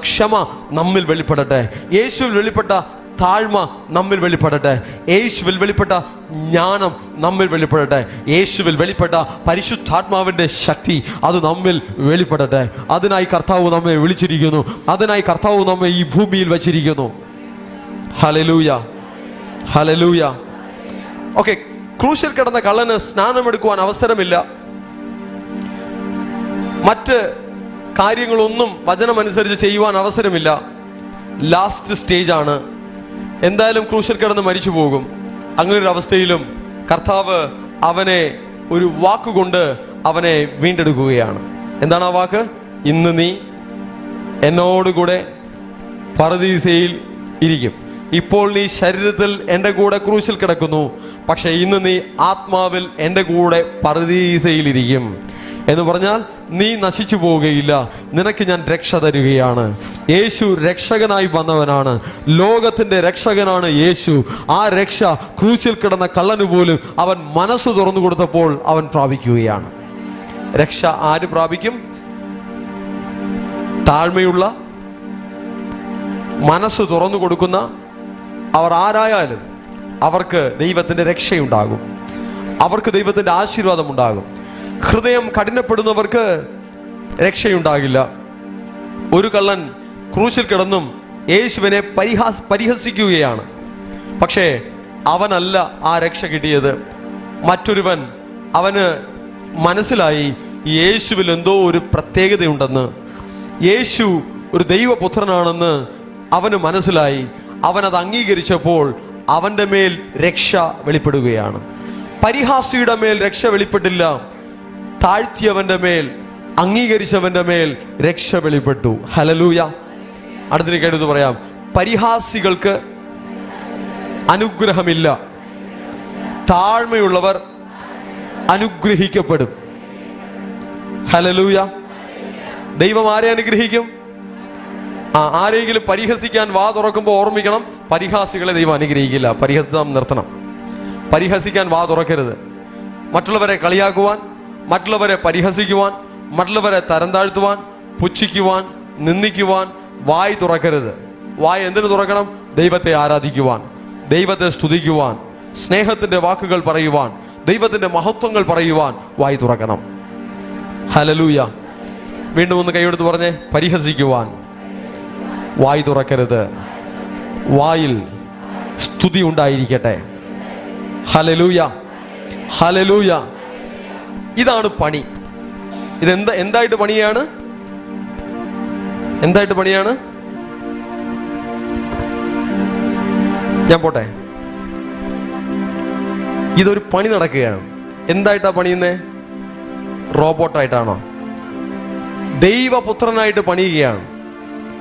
ക്ഷമ നമ്മിൽ വെളിപ്പെടട്ടെ, യേശുവിൽ വെളിപ്പെട്ട താഴ്മ നമ്മിൽ വെളിപ്പെടട്ടെ, യേശുവിൽ വെളിപ്പെട്ട ജ്ഞാനം നമ്മിൽ വെളിപ്പെടട്ടെ, യേശുവിൽ വെളിപ്പെട്ട പരിശുദ്ധാത്മാവിന്റെ ശക്തി അത് നമ്മിൽ വെളിപ്പെടട്ടെ. അതിനായി കർത്താവ് നമ്മെ വിളിച്ചിരിക്കുന്നു, അതിനായി കർത്താവ് നമ്മെ ഈ ഭൂമിയിൽ വച്ചിരിക്കുന്നു. ഹല്ലേലൂയ. ഹല്ലേലൂയ. ഓക്കെ, ക്രൂശിൽ കിടന്ന കള്ളന് സ്നാനമെടുക്കുവാൻ അവസരമില്ല, മറ്റ് കാര്യങ്ങളൊന്നും വചനമനുസരിച്ച് ചെയ്യുവാൻ അവസരമില്ല. ലാസ്റ്റ് സ്റ്റേജ് ആണ്. എന്തായാലും ക്രൂശിൽ കിടന്ന് മരിച്ചു പോകും. അങ്ങനെ ഒരു അവസ്ഥയിലും കർത്താവ് അവനെ ഒരു വാക്കുകൊണ്ട് അവനെ വീണ്ടെടുക്കുകയാണ്. എന്താണ് ആ വാക്ക്? ഇന്ന് നീ എന്നോടുകൂടെ പറുദീസയിൽ ഇരിക്കും. ഇപ്പോൾ നീ ശരീരത്തിൽ എൻ്റെ കൂടെ ക്രൂശിൽ കിടക്കുന്നു, പക്ഷെ ഇന്ന് നീ ആത്മാവിൽ എൻ്റെ കൂടെ പറുദീസയിൽ ഇരിക്കും. എന്ന് പറഞ്ഞാൽ നീ നശിച്ചു പോവുകയില്ല, നിനക്ക് ഞാൻ രക്ഷ തരികയാണ്. യേശു രക്ഷകനായി വന്നവനാണ്, ലോകത്തിന്റെ രക്ഷകനാണ് യേശു. ആ രക്ഷ ക്രൂശിൽ കിടന്ന കള്ളന് പോലും അവൻ മനസ്സ് തുറന്നു കൊടുത്തപ്പോൾ അവൻ പ്രാപിക്കുകയാണ്. രക്ഷ ആര് പ്രാപിക്കും? താഴ്മയുള്ള, മനസ്സ് തുറന്നു കൊടുക്കുന്ന അവർ ആരായാലും അവർക്ക് ദൈവത്തിന്റെ രക്ഷയുണ്ടാകും, അവർക്ക് ദൈവത്തിന്റെ ആശീർവാദം ഉണ്ടാകും. ഹൃദയം കഠിനപ്പെടുന്നവർക്ക് രക്ഷയുണ്ടാകില്ല. ഒരു കള്ളൻ ക്രൂശിൽ കിടന്നും യേശുവിനെ പരിഹസിക്കുകയാണ്. പക്ഷേ അവനല്ല ആ രക്ഷ കിട്ടിയത്. മറ്റൊരുവൻ, അവന് മനസ്സിലായി യേശുവിൽ എന്തോ ഒരു പ്രത്യേകതയുണ്ടെന്ന്, യേശു ഒരു ദൈവപുത്രനാണെന്ന് അവന് മനസ്സിലായി. അവനത് അംഗീകരിച്ചപ്പോൾ അവന്റെ മേൽ രക്ഷ വെളിപ്പെടുകയാണ്. പരിഹാസിയുടെ മേൽ രക്ഷ വെളിപ്പെട്ടില്ല, താഴ്ത്തിയവന്റെ മേൽ, അംഗീകരിച്ചവന്റെ മേൽ രക്ഷ വെളിപ്പെട്ടു. ഹല്ലേലൂയ. അടുത്തിലേക്ക് എടുത്ത് പറയാം, പരിഹാസികൾക്ക് അനുഗ്രഹമില്ല, താഴ്മയുള്ളവർ അനുഗ്രഹിക്കപ്പെടും. ഹല്ലേലൂയ. ദൈവം ആരെ അനുഗ്രഹിക്കും? ആരെങ്കിലും പരിഹസിക്കാൻ വാ തുറക്കുമ്പോൾ ഓർമ്മിക്കണം, പരിഹാസികളെ ദൈവം അനുഗ്രഹിക്കില്ല. പരിഹസം നിർത്തണം. പരിഹസിക്കാൻ വാ തുറക്കരുത്. മറ്റുള്ളവരെ കളിയാക്കുവാൻ, മറ്റുള്ളവരെ പരിഹസിക്കുവാൻ, മറ്റുള്ളവരെ തരം താഴ്ത്തുവാൻ, പുച്ഛിക്കുവാൻ, നിന്ദിക്കുവാൻ വായ് തുറക്കരുത്. വായ് എന്തിനു തുറക്കണം? ദൈവത്തെ ആരാധിക്കുവാൻ, ദൈവത്തെ സ്തുതിക്കുവാൻ, സ്നേഹത്തിന്റെ വാക്കുകൾ പറയുവാൻ, ദൈവത്തിന്റെ മഹത്വങ്ങൾ പറയുവാൻ വായ് തുറക്കണം. ഹല്ലേലൂയ. വീണ്ടും ഒന്ന് കൈയെടുത്ത് പറഞ്ഞേ, പരിഹസിക്കുവാൻ വായ് തുറക്കരുത്. വായിൽ സ്തുതി ഉണ്ടായിരിക്കട്ടെ. ഹല്ലേലൂയ. ഹല്ലേലൂയ. ഇതാണ് പണി. എന്തായിട്ട് പണിയാണ്? എന്തായിട്ട് പണിയാണ്? ഞാൻ പോട്ടെ. ഇതൊരു പണി നടക്കുകയാണ്. എന്തായിട്ടാ പണിയുന്നേ? റോബോട്ടായിട്ടാണോ? ദൈവപുത്രനായിട്ട് പണിയുകയാണ്.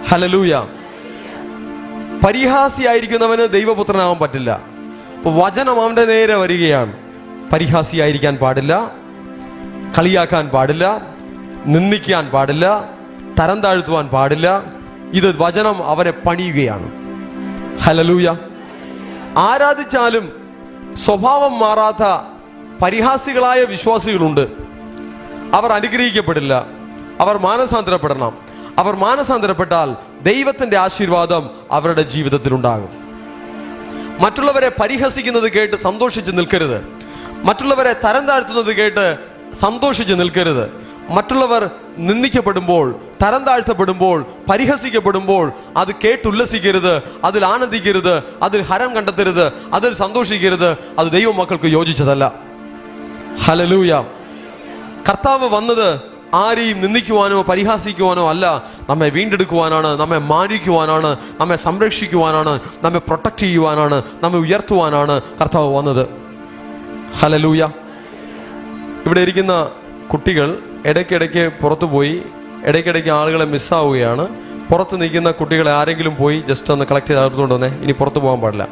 ഹല്ലേലൂയ. പരിഹാസിയായിരിക്കുന്നവന് ദൈവപുത്രനാവാൻ പറ്റില്ല. വചനം അവന്റെ നേരെ വരികയാണ്. പരിഹാസിയായിരിക്കാൻ പാടില്ല, കളിയാക്കാൻ പാടില്ല, നിന്ദിക്കാൻ പാടില്ല, തരം താഴ്ത്തുവാൻ പാടില്ല. ഇത് വചനം അവനെ പണിയുകയാണ്. ഹല്ലേലൂയ. ആരാധിച്ചാലും സ്വഭാവം മാറാത്ത പരിഹാസികളായ വിശ്വാസികളുണ്ട്. അവർ അനുഗ്രഹിക്കപ്പെടില്ല. അവർ മാനസാന്തരപ്പെടണം. അവർ മാനസാന്തരപ്പെട്ടാൽ ദൈവത്തിന്റെ ആശീർവാദം അവരുടെ ജീവിതത്തിൽ ഉണ്ടാകും. മറ്റുള്ളവരെ പരിഹസിക്കുന്നത് കേട്ട് സന്തോഷിച്ച് നിൽക്കരുത്. മറ്റുള്ളവരെ തരം താഴ്ത്തുന്നത് കേട്ട് സന്തോഷിച്ച് നിൽക്കരുത്. മറ്റുള്ളവർ നിന്ദിക്കപ്പെടുമ്പോൾ, തരം താഴ്ത്തപ്പെടുമ്പോൾ, പരിഹസിക്കപ്പെടുമ്പോൾ അത് കേട്ടുല്ലസിക്കരുത്, അതിൽ ആനന്ദിക്കരുത്, അതിൽ ഹരം കണ്ടെത്തരുത്, അതിൽ സന്തോഷിക്കരുത്. അത് ദൈവമക്കൾക്ക് യോജിച്ചതല്ല. ഹല്ലേലൂയ. കർത്താവ് വന്നത് ആരെയും നിന്ദിക്കുവാനോ പരിഹാസിക്കുവാനോ അല്ല, നമ്മെ വീണ്ടെടുക്കുവാനാണ്, നമ്മെ മാനിക്കുവാനാണ്, നമ്മെ സംരക്ഷിക്കുവാനാണ്, നമ്മെ പ്രൊട്ടക്ട് ചെയ്യുവാനാണ്, നമ്മെ ഉയർത്തുവാനാണ് കർത്താവ് വന്നത്. ഹല്ലേലൂയ. ഇവിടെ ഇരിക്കുന്ന കുട്ടികൾ ഇടയ്ക്കിടയ്ക്ക് പുറത്തു പോയി, ഇടയ്ക്കിടയ്ക്ക് ആളുകളെ മിസ്സാവുകയാണ്. പുറത്ത് നിൽക്കുന്ന കുട്ടികളെ ആരെങ്കിലും പോയി ജസ്റ്റ് ഒന്ന് കളക്ട് ചെയ്ത് അകത്തുകൊണ്ട് വന്നേ. ഇനി പുറത്തു പോകാൻ പാടില്ല.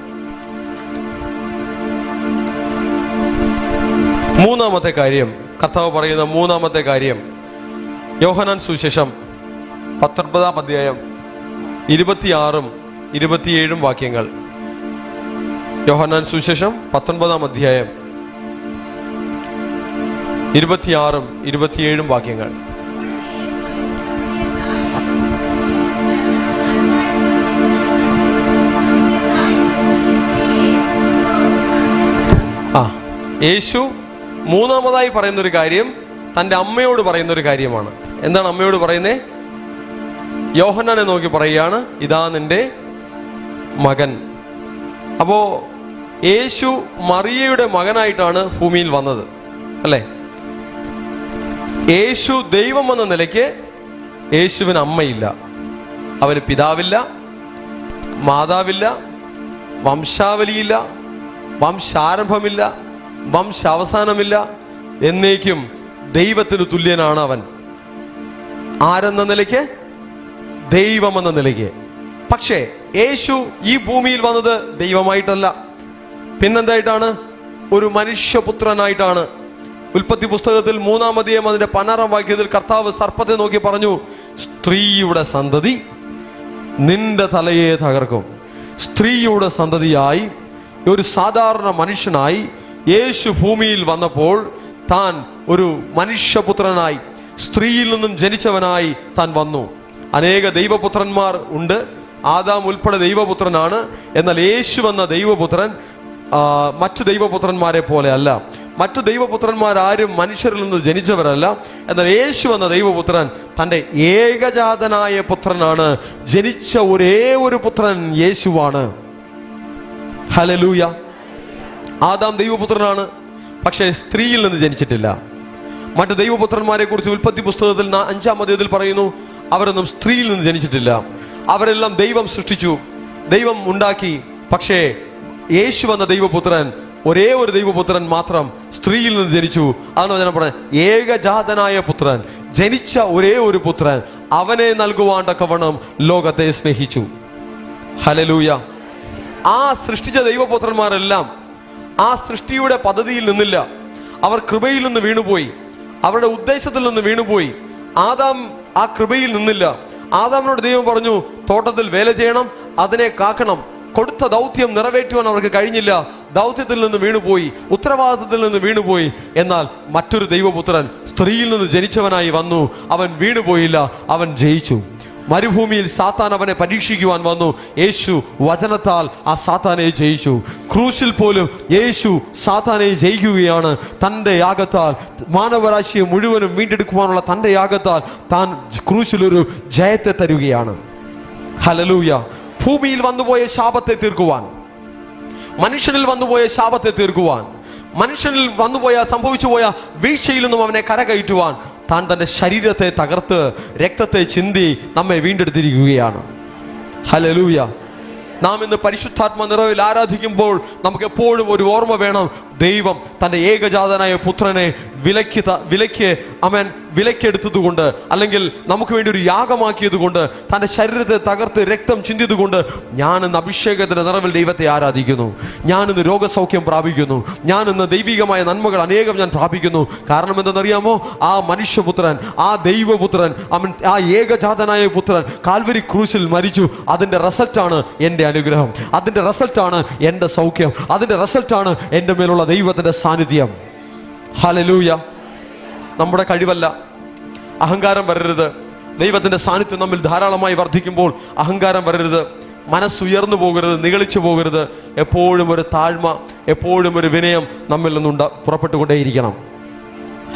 മൂന്നാമത്തെ കാര്യം, കർത്താവ് പറയുന്ന മൂന്നാമത്തെ കാര്യം, യോഹന്നാൻ സുവിശേഷം 19-ാം അധ്യായം 26-ഉം 27-ഉം വാക്യങ്ങൾ. യോഹന്നാൻ സുവിശേഷം 19-ാം അധ്യായം 26-ഉം 27-ഉം വാക്യങ്ങൾ. യേശു മൂന്നാമതായി പറയുന്നൊരു കാര്യം തൻ്റെ അമ്മയോട് പറയുന്നൊരു കാര്യമാണ്. എന്താണ് അമ്മയോട് പറയുന്നേ? യോഹന്നാനെ നോക്കി പറയുകയാണ്, ഇതാ നിന്റെ മകൻ. അപ്പോ യേശു മറിയയുടെ മകനായിട്ടാണ് ഭൂമിയിൽ വന്നത്, അല്ലേ? യേശു ദൈവം എന്ന നിലയ്ക്ക് യേശുവിന് അമ്മയില്ല, അവന് പിതാവില്ല, മാതാവില്ല, വംശാവലിയില്ല, വംശാരംഭമില്ല, വംശാവസാനമില്ല. എന്നേക്കും ദൈവത്തിന് തുല്യനാണ് അവൻ. ആരെന്ന നിലയ്ക്ക്? ദൈവം എന്ന നിലയ്ക്ക്. പക്ഷേ യേശു ഈ ഭൂമിയിൽ വന്നത് ദൈവമായിട്ടല്ല, പിന്നെന്തായിട്ടാണ്? ഒരു മനുഷ്യപുത്രനായിട്ടാണ്. ഉൽപ്പത്തി പുസ്തകത്തിൽ 3-ാം അധ്യായം അതിന്റെ 16-ാം വാക്യത്തിൽ കർത്താവ് സർപ്പത്തെ നോക്കി പറഞ്ഞു, സ്ത്രീയുടെ സന്തതി നിന്റെ തലയെ തകർക്കും. സ്ത്രീയുടെ സന്തതിയായി ഒരു സാധാരണ മനുഷ്യനായി യേശു ഭൂമിയിൽ വന്നപ്പോൾ താൻ ഒരു മനുഷ്യപുത്രനായി, സ്ത്രീയിൽ നിന്നും ജനിച്ചവനായി താൻ വന്നു. അനേക ദൈവപുത്രന്മാർ ഉണ്ട്. ആദാം ഉൾപ്പെടെ ദൈവപുത്രനാണ്. എന്നാൽ യേശു എന്ന ദൈവപുത്രൻ മറ്റു ദൈവപുത്രന്മാരെ പോലെ അല്ല. മറ്റു ദൈവപുത്രന്മാരാരും മനുഷ്യരിൽ നിന്ന് ജനിച്ചവരല്ല. എന്നാൽ യേശു എന്ന ദൈവപുത്രൻ തൻ്റെ ഏകജാതനായ പുത്രനാണ്. ജനിച്ച ഒരേ ഒരു പുത്രൻ യേശുവാണ്. ഹല്ലേലൂയ. ആദാം ദൈവപുത്രനാണ്, പക്ഷേ സ്ത്രീയിൽ നിന്ന് ജനിച്ചിട്ടില്ല. മറ്റു ദൈവപുത്രന്മാരെ കുറിച്ച് ഉൽപ്പത്തി പുസ്തകത്തിൽ 5-ാം അധ്യായത്തിൽ പറയുന്നു, അവരൊന്നും സ്ത്രീയിൽ നിന്ന് ജനിച്ചിട്ടില്ല. അവരെല്ലാം ദൈവം സൃഷ്ടിച്ചു, ദൈവം ഉണ്ടാക്കി. പക്ഷേ യേശു എന്ന ദൈവപുത്രൻ, ഒരേ ഒരു ദൈവപുത്രൻ മാത്രം സ്ത്രീയിൽ നിന്ന് ജനിച്ചു. അതാണ് വചനം പറഞ്ഞത്, ഏകജാതനായ പുത്രൻ, ജനിച്ച ഒരേ ഒരു പുത്രൻ, അവനെ നൽകുവാൻ തക്കവണ്ണം ലോകത്തെ സ്നേഹിച്ചു. ഹല്ലേലൂയ. ആ സൃഷ്ടിച്ച ദൈവപുത്രന്മാരെല്ലാം ആ സൃഷ്ടിയുടെ പദ്ധതിയിൽ നിന്നില്ല. അവർ കൃപയിൽ നിന്ന് വീണുപോയി, അവരുടെ ഉദ്ദേശത്തിൽ നിന്ന് വീണുപോയി. ആദാം ആ കൃപയിൽ നിന്നില്ല. ആദാമിനോട് ദൈവം പറഞ്ഞു, തോട്ടത്തിൽ വേല ചെയ്യണം, അതിനെ കാക്കണം. കൊടുത്ത ദൗത്യം നിറവേറ്റുവാൻ അവർക്ക് കഴിഞ്ഞില്ല. ദൗത്യത്തിൽ നിന്ന് വീണുപോയി, ഉത്തരവാദിത്തത്തിൽ നിന്ന് വീണുപോയി. എന്നാൽ മറ്റൊരു ദൈവപുത്രൻ സ്ത്രീയിൽ നിന്ന് ജനിച്ചവനായി വന്നു. അവൻ വീണുപോയില്ല, അവൻ ജയിച്ചു. മരുഭൂമിയിൽ സാത്താൻ അവനെ പരീക്ഷിക്കുവാൻ വന്നു. യേശു വചനത്താൽ ആ സാത്താനെ ജയിച്ചു. ക്രൂശിൽ പോലും യേശു സാത്താനെ ജയിക്കുകയാണ്. തൻ്റെ യാഗത്താൽ മാനവരാശിയെ മുഴുവനും വീണ്ടെടുക്കുവാനുള്ള തൻ്റെ യാഗത്താൽ താൻ ക്രൂശിലൊരു ജയത്തെ തരുകയാണ്. ഹല്ലേലൂയ. ഭൂമിയിൽ വന്നുപോയ ശാപത്തെ തീർക്കുവാൻ, മനുഷ്യനിൽ വന്നുപോയ ശാപത്തെ തീർക്കുവാൻ, മനുഷ്യനിൽ വന്നുപോയ സംഭവിച്ചുപോയ വീഴ്ചയിൽ നിന്നും അവനെ കരകയറ്റുവാൻ താൻ തൻ്റെ ശരീരത്തെ തകർത്ത് രക്തത്തെ ചിന്തി നമ്മെ വീണ്ടെടുത്തിരിക്കുകയാണ്. ഹല്ലേലൂയ. നാം ഇന്ന് പരിശുദ്ധാത്മ നിറവിൽ ആരാധിക്കുമ്പോൾ നമുക്ക് എപ്പോഴും ഒരു ഓർമ്മ വേണം, ദൈവം തൻ്റെ ഏകജാതനായ പുത്രനെ വിലക്കെടുത്തതുകൊണ്ട്, അല്ലെങ്കിൽ നമുക്ക് വേണ്ടി ഒരു യാഗമാക്കിയത് കൊണ്ട്, തൻ്റെ ശരീരത്തെ തകർത്ത് രക്തം ചിന്തിയതുകൊണ്ട് ഞാനിന്ന് അഭിഷേകത്തിന്റെ നിറവിൽ ദൈവത്തെ ആരാധിക്കുന്നു. ഞാനിന്ന് രോഗസൗഖ്യം പ്രാപിക്കുന്നു. ഞാനിന്ന് ദൈവികമായ നന്മകൾ അനേകം ഞാൻ പ്രാപിക്കുന്നു. കാരണം എന്തെന്നറിയാമോ? ആ മനുഷ്യപുത്രൻ, ആ ദൈവപുത്രൻ, ആ ഏകജാതനായ പുത്രൻ കാൽവരി ക്രൂശിൽ മരിച്ചു. അതിന്റെ റിസൾട്ടാണ് എൻ്റെ അനുഗ്രഹം, അതിന്റെ റിസൾട്ടാണ് എൻ്റെ സൗഖ്യം, അതിന്റെ റിസൾട്ടാണ് എൻ്റെ മേലുള്ള ദൈവത്തിന്റെ സാന്നിധ്യം. ഹല്ലേലൂയ. നമ്മുടെ കഴിവല്ല, അഹങ്കാരം വരരുത്. ദൈവത്തിന്റെ സാന്നിധ്യം നമ്മിൽ ധാരാളമായി വർദ്ധിക്കുമ്പോൾ അഹങ്കാരം വരരുത്, മനസ്സുയർന്നു പോകരുത്, നിഗളിച്ചു പോകരുത്. എപ്പോഴും ഒരു താഴ്മ, എപ്പോഴും ഒരു വിനയം നമ്മിൽ നിന്നുണ്ട് പുറപ്പെട്ടുകൊണ്ടേയിരിക്കണം.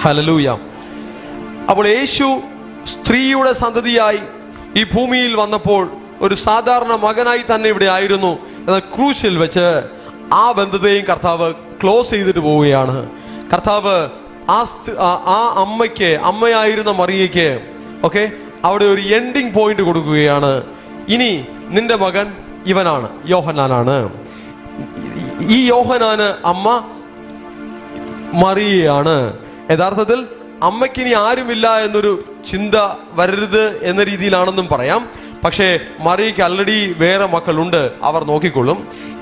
ഹല്ലേലൂയ. അപ്പോൾ യേശു സ്ത്രീയുടെ സന്തതിയായി ഈ ഭൂമിയിൽ വന്നപ്പോൾ ഒരു സാധാരണ മകനായി തന്നെ ഇവിടെ ആയിരുന്നു. എന്നാൽ ക്രൂശിൽ വെച്ച് ആ ബന്ധത്തെയും കർത്താവ് ക്ലോസ് ചെയ്തിട്ട് പോവുകയാണ്. കർത്താവ് ആ അമ്മയായിരുന്ന മറിയയ്ക്ക് അവിടെ ഒരു എൻഡിങ് പോയിന്റ് കൊടുക്കുകയാണ്. ഇനി നിന്റെ മകൻ ഇവനാണ്, യോഹന്നാനാണ്. ഈ യോഹന്നാന് അമ്മ മറിയയാണ്. യഥാർത്ഥത്തിൽ അമ്മയ്ക്കിനി ആരുമില്ല എന്നൊരു ചിന്ത വരരുത് എന്ന രീതിയിലാണെന്നും പറയാം. പക്ഷേ മറിയയ്ക്ക് ആൾറെഡി വേറെ മക്കളുണ്ട്, അവർ നോക്കിക്കൊള്ളും.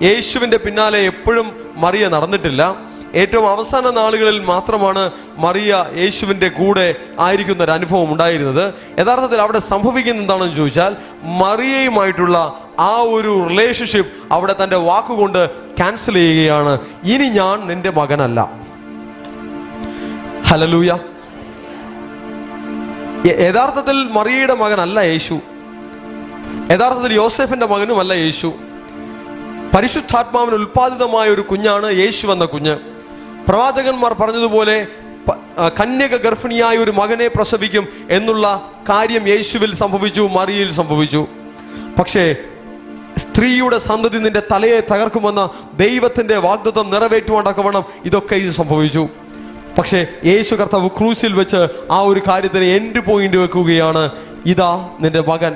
യേശുവിന്റെ പിന്നാലെ എപ്പോഴും മറിയ നടന്നിട്ടില്ല. ഏറ്റവും അവസാന നാളുകളിൽ മാത്രമാണ് മറിയ യേശുവിന്റെ കൂടെ ആയിരിക്കുന്ന ഒരു അനുഭവം ഉണ്ടായിരുന്നത്. യഥാർത്ഥത്തിൽ അവിടെ സംഭവിക്കുന്ന എന്താണെന്ന് ചോദിച്ചാൽ, മറിയയുമായിട്ടുള്ള ആ ഒരു റിലേഷൻഷിപ്പ് അവിടെ തന്റെ വാക്കുകൊണ്ട് ക്യാൻസൽ ചെയ്യുകയാണ്. ഇനി ഞാൻ നിന്റെ മകനല്ല. ഹല്ലേലൂയ. യഥാർത്ഥത്തിൽ മറിയയുടെ മകനല്ല യേശു, യഥാർത്ഥത്തിൽ യോസേഫിന്റെ മകനുമല്ല യേശു. പരിശുദ്ധാത്മാവിന് ഉൽപ്പാദിതമായ ഒരു കുഞ്ഞാണ് യേശു എന്ന കുഞ്ഞ്. പ്രവാചകന്മാർ പറഞ്ഞതുപോലെ കന്യക ഗർഭിണിയായ ഒരു മകനെ പ്രസവിക്കും എന്നുള്ള കാര്യം യേശുവിൽ സംഭവിച്ചു, മറിയയിൽ സംഭവിച്ചു. പക്ഷേ സ്ത്രീയുടെ സന്തതി നിന്റെ തലയെ തകർക്കുമെന്ന ദൈവത്തിന്റെ വാഗ്ദത്തം നിറവേറ്റുവാണ്ടക്കവണ്ണം ഇതൊക്കെ ഇത് സംഭവിച്ചു. പക്ഷേ യേശു കർത്താവ് ക്രൂസിൽ വെച്ച് ആ ഒരു കാര്യത്തിന് എൻഡ് പോയിന്റ് വെക്കുകയാണ്. ഇതാ നിന്റെ മകൻ,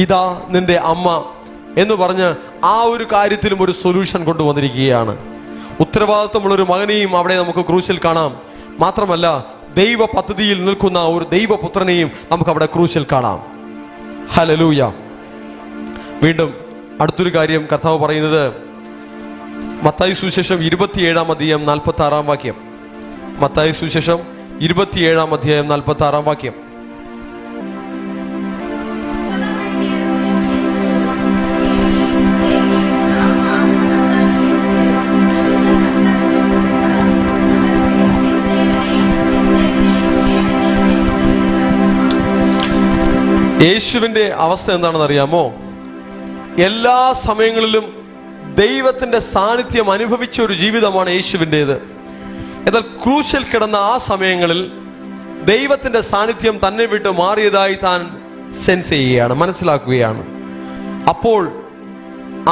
ഇതാ നിന്റെ അമ്മ എന്ന് പറഞ്ഞ് ആ ഒരു കാര്യത്തിലും ഒരു സൊല്യൂഷൻ കൊണ്ടുവന്നിരിക്കുകയാണ്. ഉത്തരവാദിത്വമുള്ളൊരു മകനെയും അവിടെ നമുക്ക് ക്രൂശിൽ കാണാം. മാത്രമല്ല ദൈവ പദ്ധതിയിൽ നിൽക്കുന്ന ഒരു ദൈവപുത്രനെയും നമുക്ക് അവിടെ ക്രൂശിൽ കാണാം. ഹല്ലേലൂയ. വീണ്ടും അടുത്തൊരു കാര്യം കർത്താവ് പറയുന്നത് മത്തായി സുവിശേഷം 27:46 മത്തായി സുവിശേഷം 27:46 യേശുവിന്റെ അവസ്ഥ എന്താണെന്ന് അറിയാമോ? എല്ലാ സമയങ്ങളിലും ദൈവത്തിന്റെ സാന്നിധ്യം അനുഭവിച്ച ഒരു ജീവിതമാണ് യേശുവിൻ്റെത്. എന്നാൽ ക്രൂശിൽ കിടന്ന ആ സമയങ്ങളിൽ ദൈവത്തിന്റെ സാന്നിധ്യം തന്നെ വിട്ട് മാറിയതായി താൻ സെൻസ് ചെയ്യുകയാണ്, മനസ്സിലാക്കുകയാണ്. അപ്പോൾ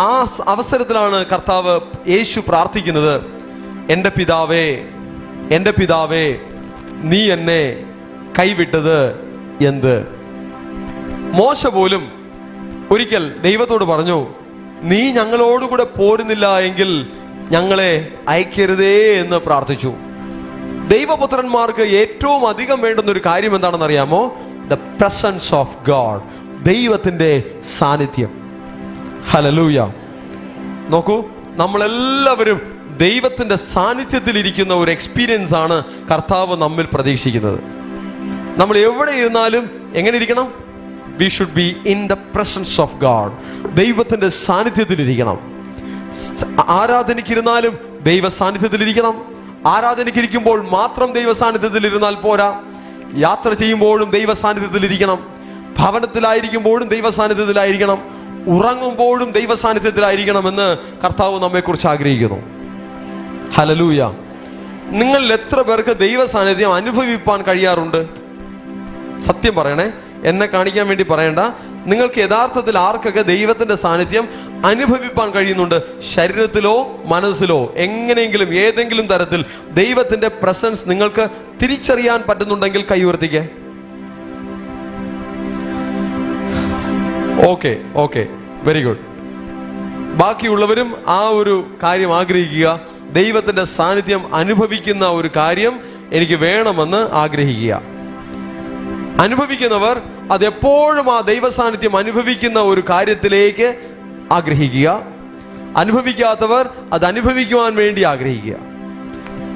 ആ അവസരത്തിലാണ് കർത്താവ് യേശു പ്രാർത്ഥിക്കുന്നത്, എൻ്റെ പിതാവേ നീ എന്നെ കൈവിട്ടത് എന്ത്? മോശ പോലും ഒരിക്കൽ ദൈവത്തോട് പറഞ്ഞു, നീ ഞങ്ങളോടുകൂടെ പോരുന്നില്ല എങ്കിൽ ഞങ്ങളെ അയക്കരുതേ എന്ന് പ്രാർത്ഥിച്ചു. ദൈവപുത്രന്മാർക്ക് ഏറ്റവും അധികം വേണ്ടുന്ന ഒരു കാര്യം എന്താണെന്ന് അറിയാമോ? ദ പ്രസൻസ് ഓഫ് ഗോഡ്, ദൈവത്തിന്റെ സാന്നിധ്യം. ഹല്ലേലൂയ. നോക്കൂ, നമ്മളെല്ലാവരും ദൈവത്തിന്റെ സാന്നിധ്യത്തിൽ ഇരിക്കുന്ന ഒരു എക്സ്പീരിയൻസ് ആണ് കർത്താവ് നമ്മിൽ പ്രതീക്ഷിക്കുന്നത്. നമ്മൾ എവിടെ ഇരുന്നാലും എങ്ങനെ ഇരിക്കണം? We should be in the presence of God. ദൈവത്തിന്റെ സാന്നിധ്യത്തിലിരിക്കണം. ആരാധനയ്ക്കിരുന്നാലും ദൈവ സാന്നിധ്യത്തിലിരിക്കണം. ആരാധനയ്ക്കിരിക്കുമ്പോൾ മാത്രം ദൈവ സാന്നിധ്യത്തിലിരുന്നാൽ പോരാ, യാത്ര ചെയ്യുമ്പോഴും ദൈവ സാന്നിധ്യത്തിലിരിക്കണം. ഭവനത്തിലായിരിക്കുമ്പോഴും ദൈവ സാന്നിധ്യത്തിലായിരിക്കണം. ഉറങ്ങുമ്പോഴും ദൈവ സാന്നിധ്യത്തിലായിരിക്കണമെന്ന് കർത്താവ് നമ്മെക്കുറിച്ച് ആഗ്രഹിക്കുന്നു. ഹല്ലേലൂയ. നിങ്ങളിൽ എത്ര പേർക്ക് ദൈവ സാന്നിധ്യം അനുഭവിപ്പാൻ കഴിയാറുണ്ട്? സത്യം പറയണേ, എന്നെ കാണിക്കാൻ വേണ്ടി പറയണ്ട. നിങ്ങൾക്ക് യഥാർത്ഥത്തിൽ ആർക്കൊക്കെ ദൈവത്തിന്റെ സാന്നിധ്യം അനുഭവിപ്പാൻ കഴിയുന്നുണ്ട്? ശരീരത്തിലോ മനസ്സിലോ എങ്ങനെയെങ്കിലും ഏതെങ്കിലും തരത്തിൽ ദൈവത്തിന്റെ പ്രസൻസ് നിങ്ങൾക്ക് തിരിച്ചറിയാൻ പറ്റുന്നുണ്ടെങ്കിൽ കൈ ഉയർത്തിക്കേ. Okay, very good. ബാക്കിയുള്ളവരും ആ ഒരു കാര്യം ആഗ്രഹിക്കുക. ദൈവത്തിന്റെ സാന്നിധ്യം അനുഭവിക്കുന്ന ഒരു കാര്യം എനിക്ക് വേണമെന്ന് ആഗ്രഹിക്കുക. അനുഭവിക്കുന്നവർ അതെപ്പോഴും ആ ദൈവ സാന്നിധ്യം അനുഭവിക്കുന്ന ഒരു കാര്യത്തിലേക്ക് ആഗ്രഹിക്കുക. അനുഭവിക്കാത്തവർ അത് അനുഭവിക്കുവാൻ വേണ്ടി ആഗ്രഹിക്കുക.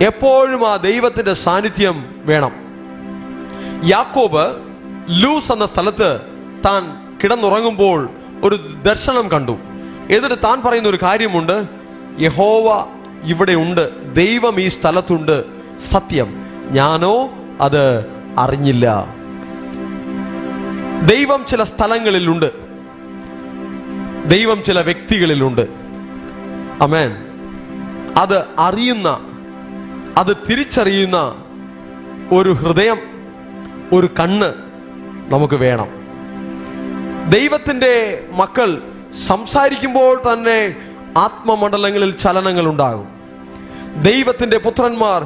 എപ്പോഴും ആ ദൈവത്തിന്റെ സാന്നിധ്യം വേണം. യാക്കോബ് ലൂസ് എന്ന സ്ഥലത്ത് താൻ കിടന്നുറങ്ങുമ്പോൾ ഒരു ദർശനം കണ്ടു. എന്നിട്ട് താൻ പറയുന്ന ഒരു കാര്യമുണ്ട്, യഹോവ ഇവിടെ ഉണ്ട്, ദൈവം ഈ സ്ഥലത്തുണ്ട്, സത്യം, ഞാനോ അത് അറിഞ്ഞില്ല. ദൈവം ചില സ്ഥലങ്ങളിലുണ്ട്, ദൈവം ചില വ്യക്തികളിലുണ്ട്. ആമേൻ. അത് അറിയുന്ന, അത് തിരിച്ചറിയുന്ന ഒരു ഹൃദയം, ഒരു കണ്ണ് നമുക്ക് വേണം. ദൈവത്തിന്റെ മക്കൾ സംസാരിക്കുമ്പോൾ തന്നെ ആത്മമണ്ഡലങ്ങളിൽ ചലനങ്ങൾ ഉണ്ടാകും. ദൈവത്തിന്റെ പുത്രന്മാർ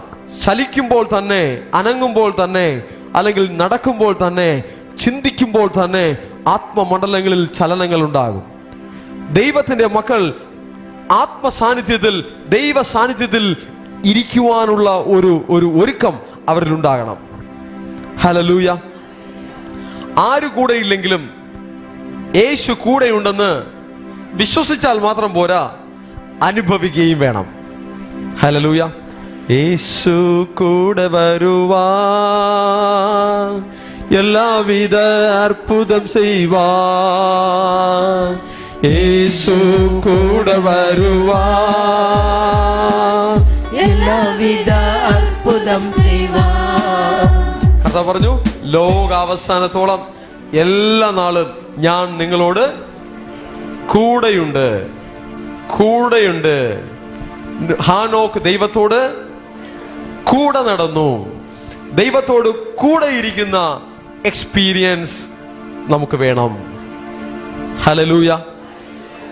ചലിക്കുമ്പോൾ തന്നെ, അനങ്ങുമ്പോൾ തന്നെ, അല്ലെങ്കിൽ നടക്കുമ്പോൾ തന്നെ, ചിന്തിക്കുമ്പോൾ തന്നെ ആത്മമണ്ഡലങ്ങളിൽ ചലനങ്ങൾ ഉണ്ടാകും. ദൈവത്തിന്റെ മക്കൾ ആത്മസാന്നിധ്യത്തിൽ, ദൈവ സാന്നിധ്യത്തിൽ ഇരിക്കുവാനുള്ള ഒരു ഒരുക്കം അവരിൽ ഉണ്ടാകണം. ഹല്ലേലൂയ. ആര് കൂടെയില്ലെങ്കിലും യേശു കൂടെയുണ്ടെന്ന് വിശ്വസിച്ചാൽ മാത്രം പോരാ, അനുഭവിക്കുകയും വേണം. ഹല്ലേലൂയ. യേശു കൂടെ വരുവാൻ, എല്ലാവിധ അത്ഭുതം ചെയ്യുവാൻ, യേശു കൂടെ വരുവാൻ, എല്ലാവിധ അത്ഭുതം ചെയ്യുവാൻ. കർത്താവ് പറഞ്ഞു, ലോകാവസാനത്തോളം എല്ലാ നാളും ഞാൻ നിങ്ങളോട് കൂടെയുണ്ട്. കൂടെയുണ്ട്. ഹാനോക്ക് ദൈവത്തോട് കൂടെ നടന്നു. ദൈവത്തോട് കൂടെ ഇരിക്കുന്ന എക്സ്പീരിയൻസ് നമുക്ക് വേണം. ഹല്ലേലൂയ.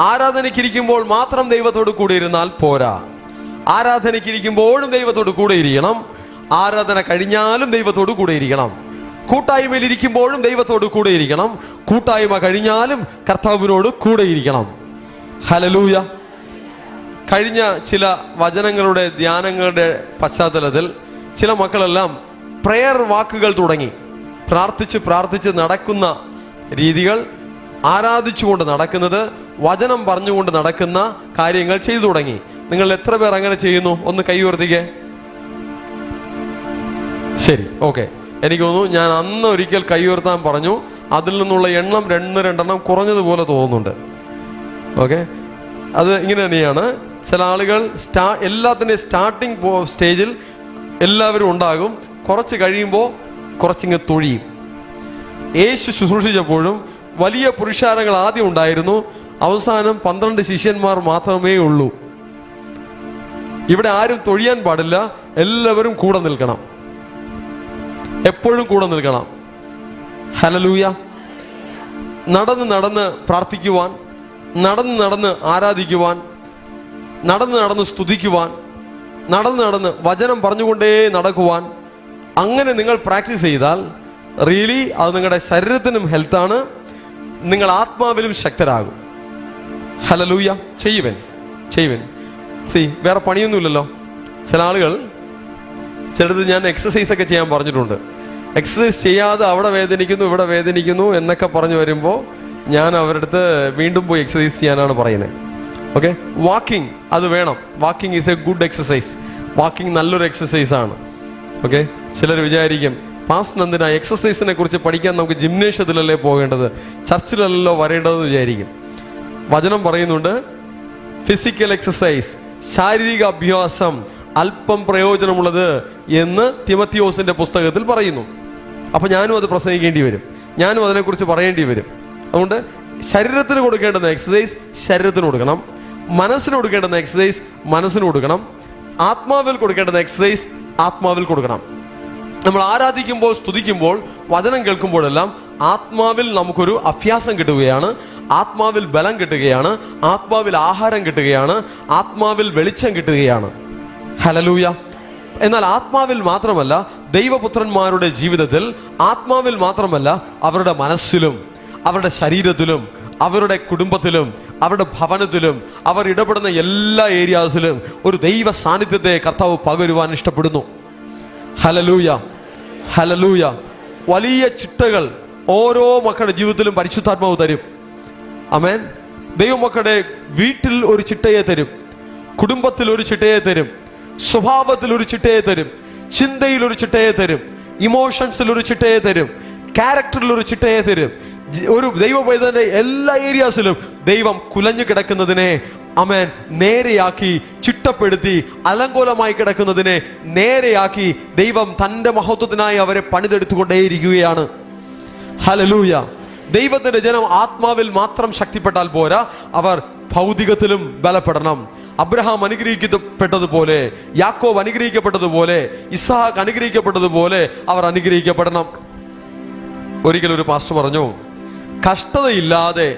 ആരാധനയ്ക്കിരിക്കുമ്പോൾ മാത്രം ദൈവത്തോട് കൂടെ ഇരുന്നാൽ പോരാ. ആരാധനയ്ക്കിരിക്കുമ്പോഴും ദൈവത്തോട് കൂടെ ഇരിക്കണം. ആരാധന കഴിഞ്ഞാലും ദൈവത്തോട് കൂടെ ഇരിക്കണം. കൂട്ടായ്മയിൽ ഇരിക്കുമ്പോഴും ദൈവത്തോട് കൂടെ ഇരിക്കണം. കൂട്ടായ്മ കഴിഞ്ഞാലും കർത്താവിനോട് കൂടെ ഇരിക്കണം. ഹല്ലേലൂയ. കഴിഞ്ഞ ചില വചനങ്ങളുടെ ധ്യാനങ്ങളുടെ പശ്ചാത്തലത്തിൽ ചില മക്കളെല്ലാം പ്രയർ വാക്കുകൾ തുടങ്ങി. പ്രാർത്ഥിച്ച് നടക്കുന്ന രീതികൾ, ആരാധിച്ചുകൊണ്ട് നടക്കുന്നത്, വചനം പറഞ്ഞുകൊണ്ട് നടക്കുന്ന കാര്യങ്ങൾ ചെയ്തു തുടങ്ങി. നിങ്ങൾ എത്ര പേർ അങ്ങനെ ചെയ്യുന്നു? ഒന്ന് കൈ ഉയർത്തിക്കേ. ശരി, ഓക്കെ. എനിക്ക് തോന്നുന്നു ഞാൻ അന്ന് ഒരിക്കൽ കൈ ഉയർത്താൻ പറഞ്ഞു, അതിൽ നിന്നുള്ള എണ്ണം രണ്ടെണ്ണം കുറഞ്ഞതുപോലെ തോന്നുന്നുണ്ട്. ഓക്കെ, അത് ഇങ്ങനെ തന്നെയാണ്. ചില ആളുകൾ എല്ലാത്തിൻ്റെ സ്റ്റാർട്ടിങ് സ്റ്റേജിൽ എല്ലാവരും ഉണ്ടാകും. കുറച്ച് കഴിയുമ്പോൾ കുറച്ചിങ്ങ് തൊഴിയും. യേശു ശുശ്രൂഷിച്ചപ്പോഴും വലിയ പുരുഷാരങ്ങൾ ആദ്യം ഉണ്ടായിരുന്നു, അവസാനം 12 ശിഷ്യന്മാർ മാത്രമേ ഉള്ളൂ. ഇവിടെ ആരും തൊഴിയാൻ പാടില്ല, എല്ലാവരും കൂടെ നിൽക്കണം, എപ്പോഴും കൂടെ നിൽക്കണം. ഹല്ലേലൂയ. നടന്ന് പ്രാർത്ഥിക്കുവാൻ, നടന്ന് ആരാധിക്കുവാൻ, നടന്ന് സ്തുതിക്കുവാൻ, നടന്ന് വചനം പറഞ്ഞുകൊണ്ടേ നടക്കുവാൻ, അങ്ങനെ നിങ്ങൾ പ്രാക്ടീസ് ചെയ്താൽ റിയലി അത് നിങ്ങളുടെ ശരീരത്തിനും ഹെൽത്താണ്, നിങ്ങൾ ആത്മാവിലും ശക്തരാകും. ഹല്ലേലൂയ. ചെയ്യുവൻ. വേറെ പണിയൊന്നുമില്ലല്ലോ. ചില ആളുകൾ ചിലത് ഞാൻ എക്സസൈസ് ഒക്കെ ചെയ്യാൻ പറഞ്ഞിട്ടുണ്ട്. എക്സസൈസ് ചെയ്യാതെ അവിടെ വേദനിക്കുന്നു ഇവിടെ വേദനിക്കുന്നു എന്നൊക്കെ പറഞ്ഞു വരുമ്പോൾ ഞാൻ അവരുടെ അടുത്ത് വീണ്ടും പോയി എക്സസൈസ് ചെയ്യാനാണ് പറയുന്നത്. ഓക്കെ, വാക്കിംഗ് അത് വേണം. Walking is A good exercise. Walking നല്ലൊരു എക്സസൈസ് ആണ്. ഓക്കെ, ചിലർ വിചാരിക്കും പാസ്റ്റർ എന്തിനാ എക്സസൈസിനെ കുറിച്ച് പഠിക്കാൻ നമുക്ക് ജിംനേഷ്യത്തിലല്ലേ പോകേണ്ടത്, ചർച്ചിലല്ലോ വരേണ്ടതെന്ന് വിചാരിക്കും. വചനം പറയുന്നുണ്ട്, ഫിസിക്കൽ എക്സസൈസ്, ശാരീരിക അഭ്യാസം അല്പം പ്രയോജനമുള്ളത് എന്ന് തിമത്തിയോസിന്റെ പുസ്തകത്തിൽ പറയുന്നു. അപ്പൊ ഞാനും അത് പ്രസംഗിക്കേണ്ടി വരും, ഞാനും അതിനെക്കുറിച്ച് പറയേണ്ടി വരും. അതുകൊണ്ട് ശരീരത്തിന് കൊടുക്കേണ്ടുന്ന എക്സസൈസ് ശരീരത്തിന് കൊടുക്കണം, മനസ്സിന് കൊടുക്കേണ്ടുന്ന എക്സസൈസ് മനസ്സിന് കൊടുക്കണം, ആത്മാവിൽ കൊടുക്കേണ്ടുന്ന എക്സസൈസ് ആത്മാവിൽ കൊടുക്കണം. നമ്മൾ ആരാധിക്കുമ്പോൾ, സ്തുതിക്കുമ്പോൾ, വചനം കേൾക്കുമ്പോഴെല്ലാം ആത്മാവിൽ നമുക്കൊരു അഭ്യാസം കിട്ടുകയാണ്, ആത്മാവിൽ ബലം കിട്ടുകയാണ്, ആത്മാവിൽ ആഹാരം കിട്ടുകയാണ്, ആത്മാവിൽ വെളിച്ചം കിട്ടുകയാണ്. ഹല്ലേലൂയ. എന്നാൽ ആത്മാവിൽ മാത്രമല്ല, ദൈവപുത്രന്മാരുടെ ജീവിതത്തിൽ ആത്മാവിൽ മാത്രമല്ല, അവരുടെ മനസ്സിലും അവരുടെ ശരീരത്തിലും അവരുടെ കുടുംബത്തിലും അവരുടെ ഭവനത്തിലും അവർ ഇടപെടുന്ന എല്ലാ ഏരിയാസിലും ഒരു ദൈവ സാന്നിധ്യത്തെ കർത്താവ് പകരുവാൻ ഇഷ്ടപ്പെടുന്നു. Hallelujah, hallelujah. വലിയ ചിട്ടകൾ ഓരോ മക്കളുടെ ജീവിതത്തിലും പരിശുദ്ധാത്മാവ് തരും. ആമേൻ. ദൈവമക്കളുടെ വീട്ടിൽ ഒരു ചിട്ടയെ തരും, കുടുംബത്തിൽ ഒരു ചിട്ടയെ തരും, സ്വഭാവത്തിൽ ഒരു ചിട്ടയെ തരും, ചിന്തയിൽ ഒരു ചിട്ടയെ തരും, ഇമോഷൻസിൽ ഒരു ചിട്ടയെ തരും, ക്യാരക്ടറിൽ ഒരു ചിട്ടയെ തരും. ഒരു ദൈവപൈതന്റെ എല്ലാ ഏരിയാസിലും ദൈവം കുലഞ്ഞു കിടക്കുന്നതിനെ ആമേൻ നേരെയാക്കി, ചിട്ടപ്പെടുത്തി അലങ്കോലമായി കിടക്കുന്നതിനെ നേരെയാക്കി ദൈവം തന്റെ മഹത്വത്തിനായി അവരെ പണിതെടുത്തുകൊണ്ടേയിരിക്കുകയാണ്. ഹല്ലേലൂയ. ദൈവത്തിന്റെ ജനം ആത്മാവിൽ മാത്രം ശക്തിപ്പെട്ടാൽ പോരാ, അവർ ഭൗതികത്തിലും ബലപ്പെടണം. അബ്രഹാം അനുഗ്രഹിക്കപ്പെട്ടതുപോലെ, യാക്കോബ് അനുഗ്രഹിക്കപ്പെട്ടതുപോലെ, ഇസ്ഹാക്ക് അനുഗ്രഹിക്കപ്പെട്ടതുപോലെ അവർ അനുഗ്രഹിക്കപ്പെടണം. ഒരിക്കലും ഒരു പാസ്റ്റർ പറഞ്ഞു, കഷ്ടതയില്ലാതെ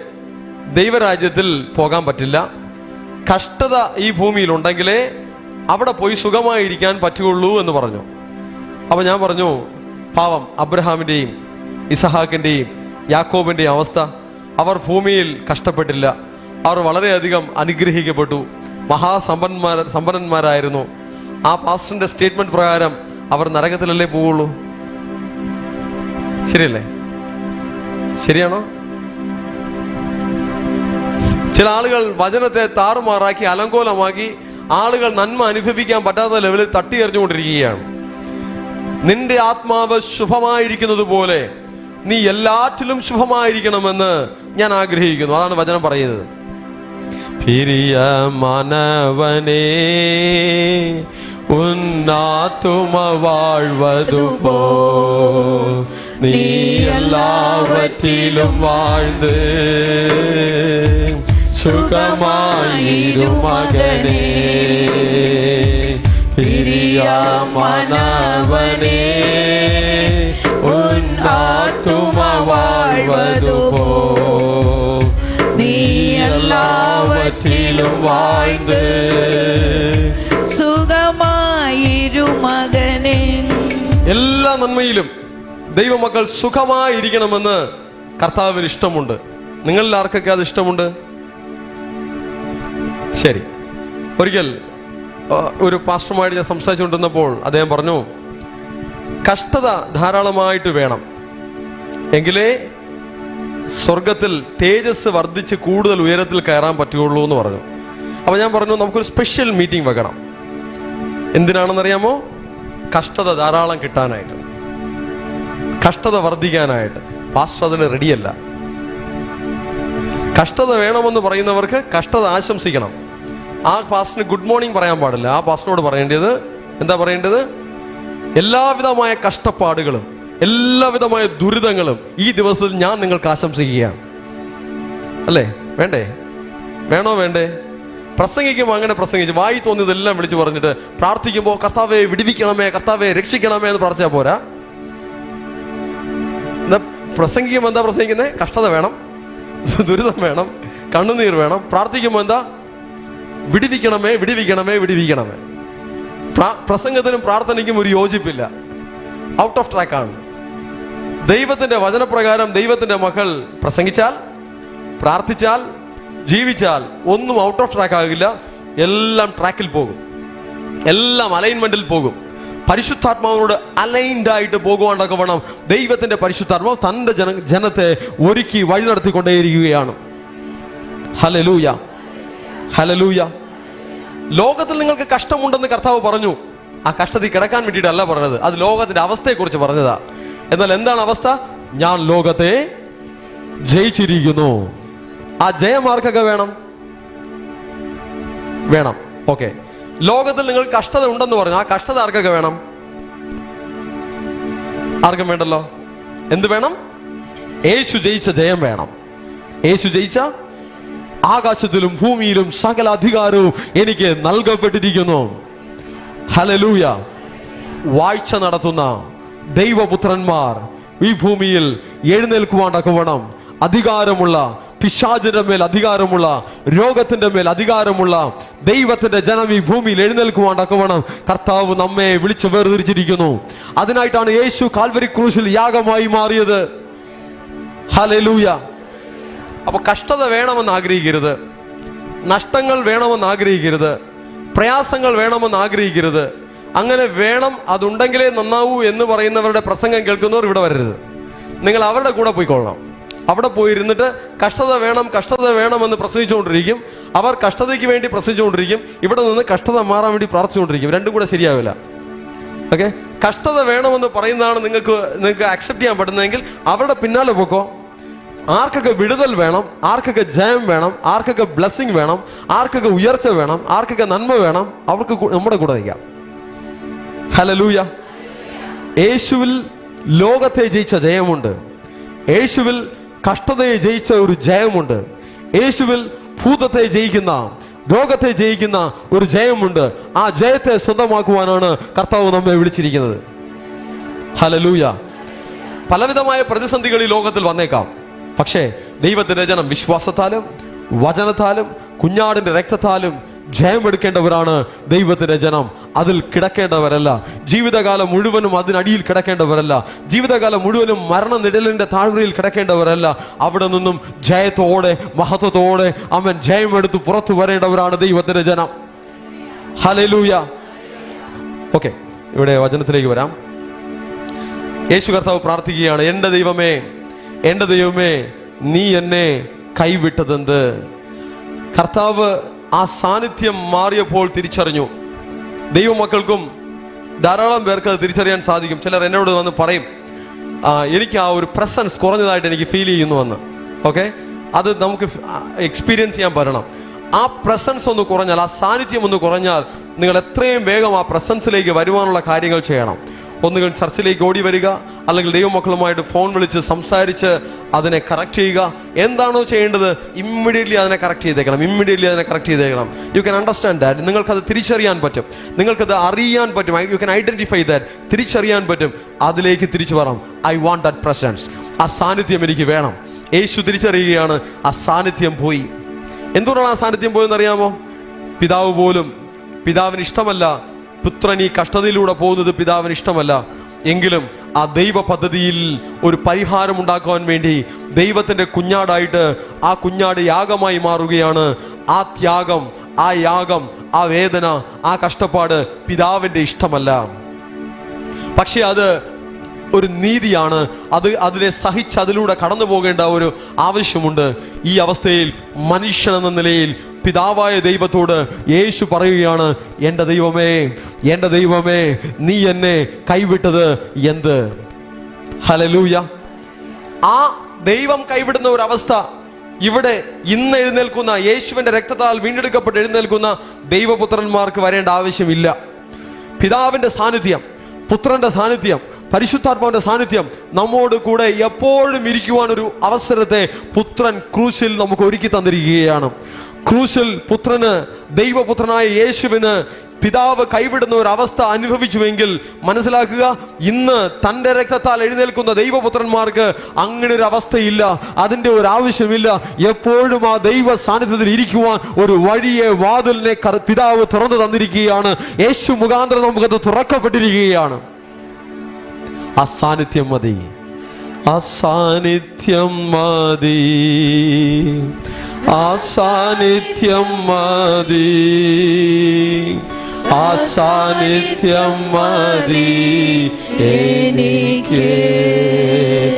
ദൈവരാജ്യത്തിൽ പോകാൻ പറ്റില്ല. കഷ്ടത ഈ ഭൂമിയിൽ ഉണ്ടെങ്കിലേ അവിടെ പോയി സുഖമായിരിക്കാൻ പറ്റുള്ളൂ എന്ന് പറഞ്ഞു. അപ്പൊ ഞാൻ പറഞ്ഞു, പാവം അബ്രഹാമിന്റെയും ഇസഹാക്കിന്റെയും യാക്കോബിന്റെയും അവസ്ഥ, അവർ ഭൂമിയിൽ കഷ്ടപ്പെട്ടില്ല, അവർ വളരെയധികം അനുഗ്രഹിക്കപ്പെട്ടു, സമ്പന്നന്മാരായിരുന്നു. ആ പാസ്റ്ററിന്റെ സ്റ്റേറ്റ്മെന്റ് പ്രകാരം അവർ നരകത്തിലല്ലേ പോവുള്ളൂ? ശരിയല്ലേ? ശരിയാണോ? ചില ആളുകൾ വചനത്തെ താറുമാറാക്കി അലങ്കോലമാക്കി ആളുകൾ നന്മ അനുഭവിക്കാൻ പറ്റാത്ത ലെവലിൽ തട്ടി എറിഞ്ഞുകൊണ്ടിരിക്കുകയാണ്. നിന്റെ ആത്മാവ് ശുഭമായിരിക്കുന്നത് പോലെ നീ എല്ലാറ്റിലും ശുഭമായിരിക്കണമെന്ന് ഞാൻ ആഗ്രഹിക്കുന്നു. അതാണ് വചനം പറയുന്നത്. പ്രിയ മനവനേ ഉന്നാത്തുമ വാഴ്വതുപോ നീ എല്ലാവറ്റിലും வாழ்ந்து സുഖമായിരും മകനേ. പ്രിയ മനവനേ ഉന്നാത്തുമ വാഴ്വതുപോ നീ എല്ലാവറ്റിലും வாழ்ந்து സുഖമായിരും മകനേ. എല്ലാ നന്മയിലും ദൈവമക്കൾ സുഖമായിരിക്കണമെന്ന് കർത്താവിന് ഇഷ്ടമുണ്ട്. നിങ്ങളിൽ ആർക്കൊക്കെ അത് ഇഷ്ടമുണ്ട്? ശരി. ഒരിക്കൽ ഒരു പാസ്റ്ററുമായിട്ട് ഞാൻ സംസാരിച്ചുകൊണ്ടിരുന്നപ്പോൾ അദ്ദേഹം പറഞ്ഞു, കഷ്ടത ധാരാളമായിട്ട് വേണം, എങ്കിലേ സ്വർഗത്തിൽ തേജസ് വർദ്ധിച്ച് കൂടുതൽ ഉയരത്തിൽ കയറാൻ പറ്റുകയുള്ളൂ എന്ന് പറഞ്ഞു. അപ്പൊ ഞാൻ പറഞ്ഞു, നമുക്കൊരു സ്പെഷ്യൽ മീറ്റിംഗ് വെക്കണം. എന്തിനാണെന്നറിയാമോ? കഷ്ടത ധാരാളം കിട്ടാനായിട്ട്, കഷ്ടത വർദ്ധിക്കാനായിട്ട്. പാസ്റ്റർ അതിന് റെഡിയല്ല. കഷ്ടത വേണമെന്ന് പറയുന്നവർക്ക് കഷ്ടത ആശംസിക്കണം. ആ പാസ്റ്ററിന് ഗുഡ് മോർണിംഗ് പറയാൻ പാടില്ല. ആ പാസ്റ്ററിനോട് പറയേണ്ടത് എന്താ പറയേണ്ടത്? എല്ലാവിധമായ കഷ്ടപ്പാടുകളും എല്ലാവിധമായ ദുരിതങ്ങളും ഈ ദിവസത്തിൽ ഞാൻ നിങ്ങൾക്ക് ആശംസിക്കുകയാണ്. അല്ലേ? വേണ്ടേ? വേണോ വേണ്ടേ? പ്രസംഗിക്കുമ്പോൾ അങ്ങനെ പ്രസംഗിച്ച് വായി തോന്നിയതെല്ലാം വിളിച്ചു പറഞ്ഞിട്ട് പ്രാർത്ഥിക്കുമ്പോൾ കർത്താവെ വിടുവിക്കണമേ, കർത്താവെ രക്ഷിക്കണമേ എന്ന് പ്രാർത്ഥിച്ചാൽ പോരാ. എന്താ പ്രസംഗിക്കുമ്പോൾ എന്താ പ്രസംഗിക്കുന്നത്? കഷ്ടത വേണം, ദുരിതം വേണം, കണ്ണുനീർ വേണം. പ്രാർത്ഥിക്കുമ്പോൾ എന്താ? വിടുവിക്കണമേ, വിടുവിക്കണമേ, വിടുവിക്കണമേ. പ്രസംഗത്തിനും പ്രാർത്ഥനയ്ക്കും ഒരു യോജിപ്പില്ല, ഔട്ട് ഓഫ് ട്രാക്കാണ്. ദൈവത്തിന്റെ വചനപ്രകാരം ദൈവത്തിന്റെ മക്കൾ പ്രസംഗിച്ചാൽ, പ്രാർത്ഥിച്ചാൽ, ജീവിച്ചാൽ ഒന്നും ഔട്ട് ഓഫ് ട്രാക്ക് ആകില്ല. എല്ലാം ട്രാക്കിൽ പോകും, എല്ലാം അലൈൻമെന്റിൽ പോകും. പരിശുദ്ധാത്മാവിനോട് അലൈൻഡ് ആയിട്ട് പോകുവാണ്ടൊക്കെ വേണം. ദൈവത്തിന്റെ പരിശുദ്ധാത്മാവ് തന്റെ ജനത്തെ ഒരുക്കി വഴി നടത്തിക്കൊണ്ടേയിരിക്കുകയാണ്. Hallelujah, hallelujah. ലോകത്തിൽ നിങ്ങൾക്ക് കഷ്ടമുണ്ടെന്ന് കർത്താവ് പറഞ്ഞു. ആ കഷ്ടത്തിൽ കിടക്കാൻ വേണ്ടിയിട്ടല്ല പറഞ്ഞത്, അത് ലോകത്തിന്റെ അവസ്ഥയെക്കുറിച്ച് പറഞ്ഞതാ. എന്നാൽ എന്താണ് അവസ്ഥ? ഞാൻ ലോകത്തെ ജയിച്ചിരിക്കുന്നു. ആ ജയമാർക്കൊക്കെ വേണം, വേണം. ഓക്കെ, ലോകത്തിൽ നിങ്ങൾ കഷ്ടത ഉണ്ടെന്ന് പറഞ്ഞു. ആ കഷ്ടത ആർക്കൊക്കെ വേണം? ആർക്കും വേണ്ടല്ലോ. എന്ത് വേണം? യേശു ജയിച്ച ജയം വേണം. യേശു ജയിച്ച ആകാശത്തിലും ഭൂമിയിലും സകല അധികാരവും എനിക്ക് നൽകപ്പെട്ടിരിക്കുന്നു. ഹല്ലേലൂയ. വാഴ്ച നടത്തുന്ന ദൈവപുത്രന്മാർ ഈ ഭൂമിയിൽ എഴുന്നേൽക്കുവാണ്ടൊക്കെ വേണം. അധികാരമുള്ള, പിശാചിന്റെ മേൽ അധികാരമുള്ള, രോഗത്തിന്റെ മേൽ അധികാരമുള്ള ദൈവത്തിന്റെ ജനം ഈ ഭൂമിയിൽ എഴുന്നേൽക്കുവാണ്ടൊക്കെ വേണം. കർത്താവ് നമ്മെ വിളിച്ചു വേർതിരിച്ചിരിക്കുന്നു. അതിനായിട്ടാണ് യേശു കാൽവരി ക്രൂശിൽ യാഗമായി മാറിയത്. ഹല്ലേലൂയ. അപ്പൊ കഷ്ടത വേണമെന്ന് ആഗ്രഹിക്കരുത്, നഷ്ടങ്ങൾ വേണമെന്ന് ആഗ്രഹിക്കരുത്, പ്രയാസങ്ങൾ വേണമെന്ന് ആഗ്രഹിക്കരുത്. അങ്ങനെ വേണം, അതുണ്ടെങ്കിലേ നന്നാവൂ എന്ന് പറയുന്നവരുടെ പ്രസംഗം കേൾക്കുന്നവർ ഇവിടെ വരരുത്. നിങ്ങൾ അവരുടെ കൂടെ പോയിക്കൊള്ളണം. അവിടെ പോയിരുന്നിട്ട് കഷ്ടത വേണമെന്ന് പ്രസംഗിച്ചുകൊണ്ടിരിക്കും. അവർ കഷ്ടതയ്ക്ക് വേണ്ടി പ്രസംഗിച്ചുകൊണ്ടിരിക്കും. ഇവിടെ നിന്ന് കഷ്ടത മാറാൻ വേണ്ടി പ്രാർത്ഥിച്ചുകൊണ്ടിരിക്കും. രണ്ടും കൂടെ ശരിയാവില്ല. ഓക്കെ, കഷ്ടത വേണമെന്ന് പറയുന്നതാണ് നിങ്ങൾക്ക് അക്സെപ്റ്റ് ചെയ്യാൻ പറ്റുന്നതെങ്കിൽ അവരുടെ പിന്നാലെ പോക്കോ. ആർക്കൊക്കെ വിടുതൽ വേണം, ആർക്കൊക്കെ ജയം വേണം, ആർക്കൊക്കെ ബ്ലെസ്സിങ് വേണം, ആർക്കൊക്കെ ഉയർച്ച വേണം, ആർക്കൊക്കെ നന്മ വേണം, അവർക്ക് നമ്മുടെ കൂടെ നിൽക്കാം. ഹല്ലേലൂയ. യേശുവിൽ ലോകത്തെ ജയിച്ച ജയമുണ്ട്. യേശുവിൽ കഷ്ടതയെ ജയിച്ച ഒരു ജയമുണ്ട്. യേശുവിൽ ഭൂതത്തെ ജയിക്കുന്ന, രോഗത്തെ ജയിക്കുന്ന ഒരു ജയമുണ്ട്. ആ ജയത്തെ സ്വന്തമാക്കുവാനാണ് കർത്താവ് നമ്മെ വിളിച്ചിരിക്കുന്നത്. ഹല്ലേലൂയ. പലവിധമായ പ്രതിസന്ധികൾ ഈ ലോകത്തിൽ വന്നേക്കാം. പക്ഷേ ദൈവത്തിന്റെ ജനം വിശ്വാസത്താലും വചനത്താലും കുഞ്ഞാടിന്റെ രക്തത്താലും ജയമെടുക്കേണ്ടവരാണ് ദൈവത്തിന്റെ ജനം. അതിൽ കിടക്കേണ്ടവരല്ല. ജീവിതകാലം മുഴുവനും അതിനടിയിൽ കിടക്കേണ്ടവരല്ല. ജീവിതകാലം മുഴുവനും മരണനിഴലിന്റെ താഴ്വരയിൽ കിടക്കേണ്ടവരല്ല. അവിടെ നിന്നും ജയത്തോടെ, മഹത്വത്തോടെ അവൻ ജയമെടുത്ത് പുറത്തു വരേണ്ടവരാണ് ദൈവത്തിന്റെ ജനം. ഹല്ലേലൂയ. ഓക്കെ, ഇവിടെ വചനത്തിലേക്ക് വരാം. യേശു കർത്താവ് പ്രാർത്ഥിക്കുകയാണ്, എൻ്റെ ദൈവമേ, എൻ്റെ ദൈവമേ, നീ എന്നെ കൈവിട്ടതെന്ത്? കർത്താവ് ആ സാന്നിധ്യം മാറിയപ്പോൾ തിരിച്ചറിഞ്ഞു. ദൈവമക്കൾക്കും ധാരാളം പേർക്ക് അത് തിരിച്ചറിയാൻ സാധിക്കും. ചിലർ എന്നോട് വന്ന് പറയും, എനിക്ക് ആ ഒരു പ്രസൻസ് കുറഞ്ഞതായിട്ട് എനിക്ക് ഫീൽ ചെയ്യുന്നുവെന്ന്. ഓക്കെ, അത് നമുക്ക് എക്സ്പീരിയൻസ് ചെയ്യാൻ പറ്റണം. ആ പ്രസൻസ് ഒന്ന് കുറഞ്ഞാൽ, ആ സാന്നിധ്യം ഒന്ന് കുറഞ്ഞാൽ, നിങ്ങൾ എത്രയും വേഗം ആ പ്രസൻസിലേക്ക് വരുവാനുള്ള കാര്യങ്ങൾ ചെയ്യണം. ഒന്നുകിൽ ചർച്ചിലേക്ക് ഓടി വരിക, അല്ലെങ്കിൽ ദൈവമക്കളുമായിട്ട് ഫോൺ വിളിച്ച് സംസാരിച്ച് അതിനെ കറക്റ്റ് ചെയ്യുക. എന്താണോ ചെയ്യേണ്ടത് ഇമ്മീഡിയറ്റ്ലി അതിനെ കറക്റ്റ് ചെയ്തേക്കണം. You can understand that. നിങ്ങൾക്കത് തിരിച്ചറിയാൻ പറ്റും, നിങ്ങൾക്കത് അറിയാൻ പറ്റും. You can identify that. തിരിച്ചറിയാൻ പറ്റും. അതിലേക്ക് തിരിച്ചു വരാം. I want that presence. ആ സാന്നിധ്യം എനിക്ക് വേണം. യേശു തിരിച്ചറിയുകയാണ്, ആ സാന്നിധ്യം പോയി. എന്തുകൊണ്ടാണ് ആ സാന്നിധ്യം പോയെന്ന് അറിയാമോ? പിതാവ് പോലും, പിതാവിന് ഇഷ്ടമല്ല പുത്രൻ ഈ കഷ്ടതയിലൂടെ പോകുന്നത്. പിതാവിന് ഇഷ്ടമല്ല. എങ്കിലും ആ ദൈവ പദ്ധതിയിൽ ഒരു പരിഹാരം ഉണ്ടാക്കുവാൻ വേണ്ടി ദൈവത്തിന്റെ കുഞ്ഞാടായിട്ട് ആ കുഞ്ഞാട് യാഗമായി മാറുകയാണ്. ആ ത്യാഗം, ആ യാഗം, ആ വേദന, ആ കഷ്ടപ്പാട് പിതാവിന്റെ ഇഷ്ടമല്ല. പക്ഷെ അത് ഒരു നീതിയാണ്. അതിനെ സഹിച്ച് അതിലൂടെ കടന്നു പോകേണ്ട ഒരു ആവശ്യമുണ്ട്. ഈ അവസ്ഥയിൽ മനുഷ്യൻ എന്ന നിലയിൽ പിതാവായ ദൈവത്തോട് യേശു പറയുകയാണ്, എൻ്റെ ദൈവമേ, എൻ്റെ ദൈവമേ, നീ എന്നെ കൈവിട്ടത് എന്ത്? ഹല്ലേലൂയ. ആ ദൈവം കൈവിടുന്ന ഒരു അവസ്ഥ ഇവിടെ ഇന്ന് എഴുന്നേൽക്കുന്ന, യേശുവിന്റെ രക്തത്താൽ വീണ്ടെടുക്കപ്പെട്ട് എഴുന്നേൽക്കുന്ന ദൈവപുത്രന്മാർക്ക് വരേണ്ട ആവശ്യമില്ല. പിതാവിന്റെ സാന്നിധ്യം, പുത്രന്റെ സാന്നിധ്യം, പരിശുദ്ധാത്മാവിന്റെ സാന്നിധ്യം നമ്മോട് കൂടെ എപ്പോഴും ഇരിക്കുവാൻ ഒരു അവസരത്തെ പുത്രൻ ക്രൂശിൽ നമുക്ക് ഒരുക്കി തന്നിരിക്കുകയാണ്. ക്രൂശിൽ പുത്രന്, ദൈവപുത്രനായ യേശുവിന് പിതാവ് കൈവിടുന്ന ഒരു അവസ്ഥ അനുഭവിച്ചുവെങ്കിൽ മനസ്സിലാക്കുക, ഇന്ന് തന്റെ രക്തത്താൽ എഴുന്നേൽക്കുന്ന ദൈവപുത്രന്മാർക്ക് അങ്ങനെ ഒരു അവസ്ഥയില്ല. അതിന്റെ ഒരു ആവശ്യമില്ല. എപ്പോഴും ആ ദൈവ സാന്നിധ്യത്തിൽ ഇരിക്കുവാൻ ഒരു വഴിയെ, വാതിലിനെ പിതാവ് തുറന്നു തന്നിരിക്കുകയാണ്. യേശു മുഖാന്തരം നമുക്കത് തുറക്കപ്പെട്ടിരിക്കുകയാണ്. ആ സാന്നിധ്യം മതി, ആ സാന്നിധ്യം മതി, ആ സാന്നിധ്യം മതി, ആ സാന്നിധ്യം മതി എനിക്ക്.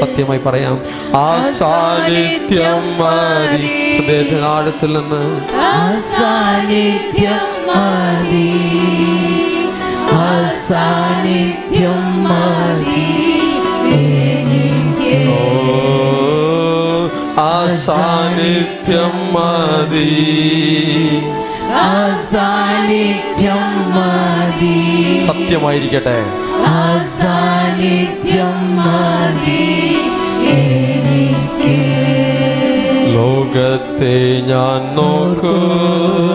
സത്യമായി പറയാം, ആ സാന്നിധ്യം മതി. ഹൃദയത്തിന്റെ ആഴത്തിൽ നിന്ന് ആ സാന്നിധ്യം മതി, ആ സാന്നിധ്യം മതി എനിക്ക്. ആ സാന്നിധ്യം മതി, ആ സാന്നിധ്യം മതി. സത്യമായിരിക്കട്ടെ, ആ സാന്നിധ്യം മതി എനിക്ക്. ലോകത്തെ ഞാൻ നോക്കുന്നില്ല,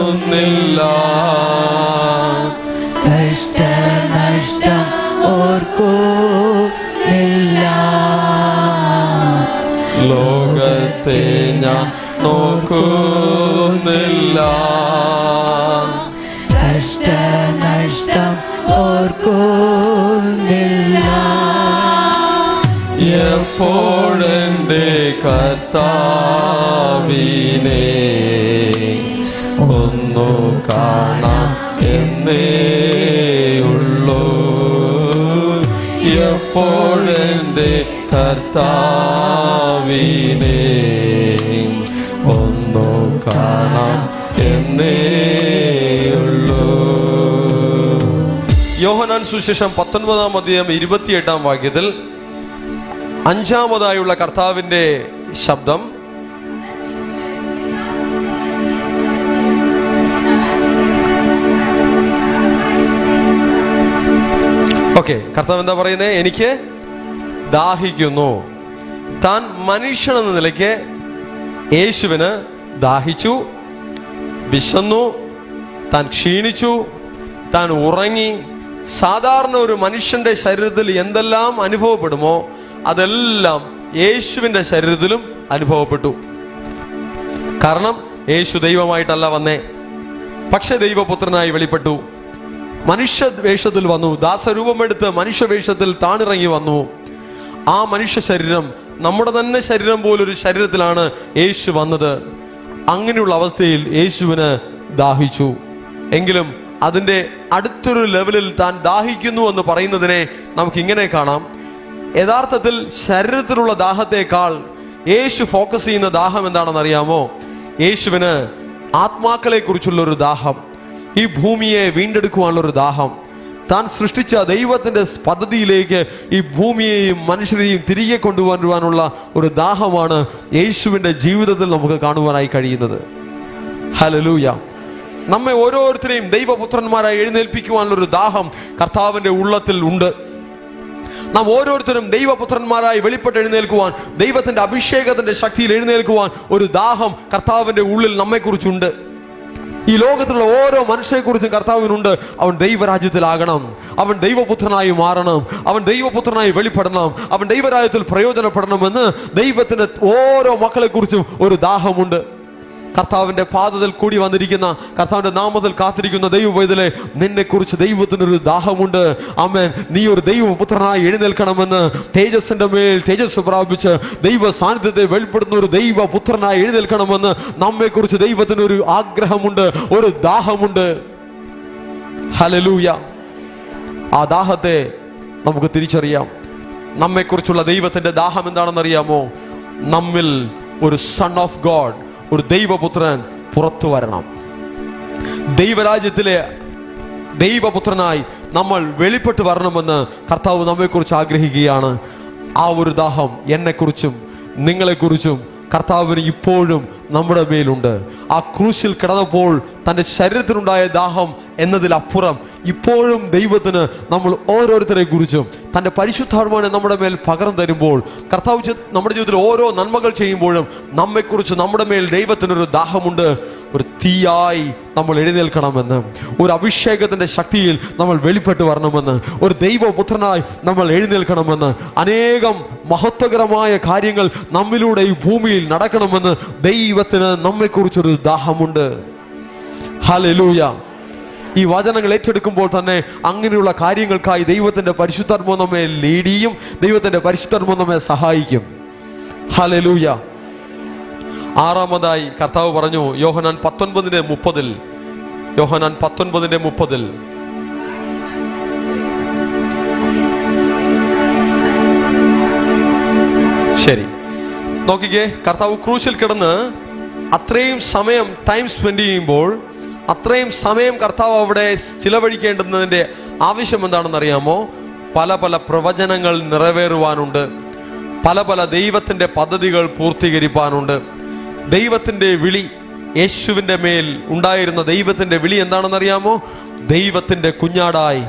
കഷ്ടനഷ്ടം ഓർക്കുന്നില്ല. ലോകത്തെ ഞാൻ നോക്കുന്നില്ല, കഷ്ടനഷ്ടം ഓർക്കുന്നില്ല. എപ്പോഴെന്റെ എൻ്റെ കർത്താവിനെ ഒന്നു കാണാം എന്നേ ഉള്ളൂ. എപ്പോഴെൻ്റെ കർത്താവിനെ ഒന്നു കാണാം എന്നേ ഉള്ളൂ. യോഹന്നാൻ സുവിശേഷം 19-ാം അധ്യായം 28-ാം വാക്യത്തിൽ അഞ്ചാമതായുള്ള കർത്താവിന്റെ ശബ്ദം, ഓക്കെ, കർത്താവ് എന്താ പറയുന്നത്? എനിക്ക് ദാഹിക്കുന്നു. താൻ മനുഷ്യൻ എന്ന നിലയ്ക്ക് യേശുവിന് ദാഹിച്ചു, വിശന്നു, താൻ ക്ഷീണിച്ചു, താൻ ഉറങ്ങി. സാധാരണ ഒരു മനുഷ്യന്റെ ശരീരത്തിൽ എന്തെല്ലാം അനുഭവപ്പെടുമോ അതെല്ലാം യേശുവിന്റെ ശരീരത്തിലും അനുഭവപ്പെട്ടു. കാരണം യേശു ദൈവമായിട്ടല്ല വന്നേ, പക്ഷെ ദൈവപുത്രനായി വെളിപ്പെട്ടു. മനുഷ്യ വേഷത്തിൽ വന്നു, ദാസരൂപമെടുത്ത് മനുഷ്യവേഷത്തിൽ താണിറങ്ങി വന്നു. ആ മനുഷ്യ ശരീരം നമ്മുടെ തന്നെ ശരീരം പോലൊരു ശരീരത്തിലാണ് യേശു വന്നത്. അങ്ങനെയുള്ള അവസ്ഥയിൽ യേശുവിന് ദാഹിച്ചു. എങ്കിലും അതിൻ്റെ അടുത്തൊരു ലെവലിൽ താൻ ദാഹിക്കുന്നു എന്ന് പറയുന്നതിനെ നമുക്ക് ഇങ്ങനെ കാണാം. യഥാർത്ഥത്തിൽ ശരീരത്തിലുള്ള ദാഹത്തേക്കാൾ യേശു ഫോക്കസ് ചെയ്യുന്ന ദാഹം എന്താണെന്ന് അറിയാമോ? യേശുവിന് ആത്മാക്കളെ കുറിച്ചുള്ള ഒരു ദാഹം, ഈ ഭൂമിയെ വീണ്ടെടുക്കുവാനുള്ളൊരു ദാഹം, താൻ സൃഷ്ടിച്ച ദൈവത്തിന്റെ പദ്ധതിയിലേക്ക് ഈ ഭൂമിയെയും മനുഷ്യരെയും തിരികെ കൊണ്ടുവരുവാനുള്ള ഒരു ദാഹമാണ് യേശുവിന്റെ ജീവിതത്തിൽ നമുക്ക് കാണുവാനായി കഴിയുന്നത്. ഹല്ലേലൂയ. നമ്മെ ഓരോരുത്തരെയും ദൈവപുത്രന്മാരായി എഴുന്നേൽപ്പിക്കുവാനുള്ളൊരു ദാഹം കർത്താവിന്റെ ഉള്ളത്തിൽ ഉണ്ട്. നാം ഓരോരുത്തരും ദൈവപുത്രന്മാരായി വെളിപ്പെട്ട് എഴുന്നേൽക്കുവാൻ, ദൈവത്തിന്റെ അഭിഷേകത്തിന്റെ ശക്തിയിൽ എഴുന്നേൽക്കുവാൻ ഒരു ദാഹം കർത്താവിന്റെ ഉള്ളിൽ നമ്മെക്കുറിച്ചുണ്ട്. ഈ ലോകത്തിലുള്ള ഓരോ മനുഷ്യരെക്കുറിച്ചും കർത്താവിനുണ്ട്. അവൻ ദൈവരാജ്യത്തിലാകണം, അവൻ ദൈവപുത്രനായി മാറണം, അവൻ ദൈവപുത്രനായി വെളിപ്പെടണം, അവൻ ദൈവരാജ്യത്തിൽ പ്രയോജനപ്പെടണമെന്ന് ദൈവത്തിന്റെ ഓരോ മക്കളെക്കുറിച്ചും ഒരു ദാഹമുണ്ട്. കർത്താവിന്റെ പാദത്തിൽ കൂടി വന്നിരിക്കുന്ന, കർത്താവിന്റെ നാമത്തിൽ കാത്തിരിക്കുന്ന ദൈവപൈതലേ, നിന്നെക്കുറിച്ച് ദൈവത്തിനൊരു ദാഹമുണ്ട്. ആമേൻ. നീ ഒരു ദൈവപുത്രനായി എഴുന്നേൽക്കണമെന്ന്, തേജസ്സിന്റെ മേൽ തേജസ് പ്രാപിച്ച് ദൈവ സാന്നിധ്യത്തെ വെളിപ്പെടുന്ന ഒരു ദൈവപുത്രനായി എഴുന്നേൽക്കണമെന്ന് നമ്മെക്കുറിച്ച് ദൈവത്തിനൊരു ആഗ്രഹമുണ്ട്, ഒരു ദാഹമുണ്ട്. ഹല്ലേലൂയ. ആ ദാഹത്തെ നമുക്ക് തിരിച്ചറിയാം. നമ്മെക്കുറിച്ചുള്ള ദൈവത്തിന്റെ ദാഹം എന്താണെന്നറിയാമോ? നമ്മിൽ ഒരു സൺ ഓഫ് ഗോഡ്, ഒരു ദൈവപുത്രൻ പുറത്തു വരണം. ദൈവരാജ്യത്തിലെ ദൈവപുത്രനായി നമ്മൾ വെളിപ്പെട്ട് വരണമെന്ന് കർത്താവ് നമ്മെക്കുറിച്ച് ആഗ്രഹിക്കുകയാണ്. ആ ഒരു ദാഹം എന്നെക്കുറിച്ചും നിങ്ങളെക്കുറിച്ചും കർത്താവിന് ഇപ്പോഴും നമ്മുടെ മേലുണ്ട്. ആ ക്രൂശിൽ കിടന്നപ്പോൾ തൻ്റെ ശരീരത്തിനുണ്ടായ ദാഹം എന്നതിലപ്പുറം ഇപ്പോഴും ദൈവത്തിന് നമ്മൾ ഓരോരുത്തരെ കുറിച്ചും തൻ്റെ പരിശുദ്ധാത്മാവിനെ നമ്മുടെ മേൽ പകർന്നു തരുമ്പോൾ, കർത്താവ് നമ്മുടെ ജീവിതത്തിൽ ഓരോ നന്മകൾ ചെയ്യുമ്പോഴും നമ്മെക്കുറിച്ച് നമ്മുടെ മേൽ ദൈവത്തിനൊരു ദാഹമുണ്ട്. ഒരു തീയായി നമ്മൾ എഴുന്നേൽക്കണമെന്ന്, ഒരു അഭിഷേകത്തിന്റെ ശക്തിയിൽ നമ്മൾ വെളിപ്പെട്ട് വരണമെന്ന്, ഒരു ദൈവപുത്രനായി നമ്മൾ എഴുന്നേൽക്കണമെന്ന്, അനേകം മഹത്വകരമായ കാര്യങ്ങൾ നമ്മിലൂടെ ഈ ഭൂമിയിൽ നടക്കണമെന്ന് ദൈവത്തിന് നമ്മെക്കുറിച്ചൊരു ദാഹമുണ്ട്. ഹല്ലേലൂയ. ഈ വചനങ്ങൾ ഏറ്റെടുക്കുമ്പോൾ തന്നെ അങ്ങനെയുള്ള കാര്യങ്ങൾക്കായി ദൈവത്തിന്റെ പരിശുദ്ധാത്മാവ് നമ്മെ ലീഡ് ചെയ്യും, ദൈവത്തിന്റെ പരിശുദ്ധാത്മാവ് നമ്മെ സഹായിക്കും. ഹല്ലേലൂയ. ആറാമതായി കർത്താവ് പറഞ്ഞു യോഹന്നാൻ 19:30, യോഹന്നാൻ 19:30, ശരി നോക്കിക്കേ. കർത്താവ് ക്രൂശിൽ കിടന്ന് അത്രയും സമയം ടൈം സ്പെൻഡ് ചെയ്യുമ്പോൾ, അത്രയും സമയം കർത്താവ് അവിടെ ചിലവഴിക്കേണ്ടുന്നതിന്റെ ആവശ്യം എന്താണെന്ന് അറിയാമോ? പല പല പ്രവചനങ്ങൾ നിറവേറുവാനുണ്ട്, പല പല ദൈവത്തിന്റെ പദ്ധതികൾ പൂർത്തീകരിക്കാനുണ്ട്. ദൈവത്തിന്റെ വിളി, യേശുവിന്റെ മേൽ ഉണ്ടായിരുന്ന ദൈവത്തിന്റെ വിളി എന്താണെന്നറിയാമോ? ദൈവത്തിന്റെ കുഞ്ഞാടായി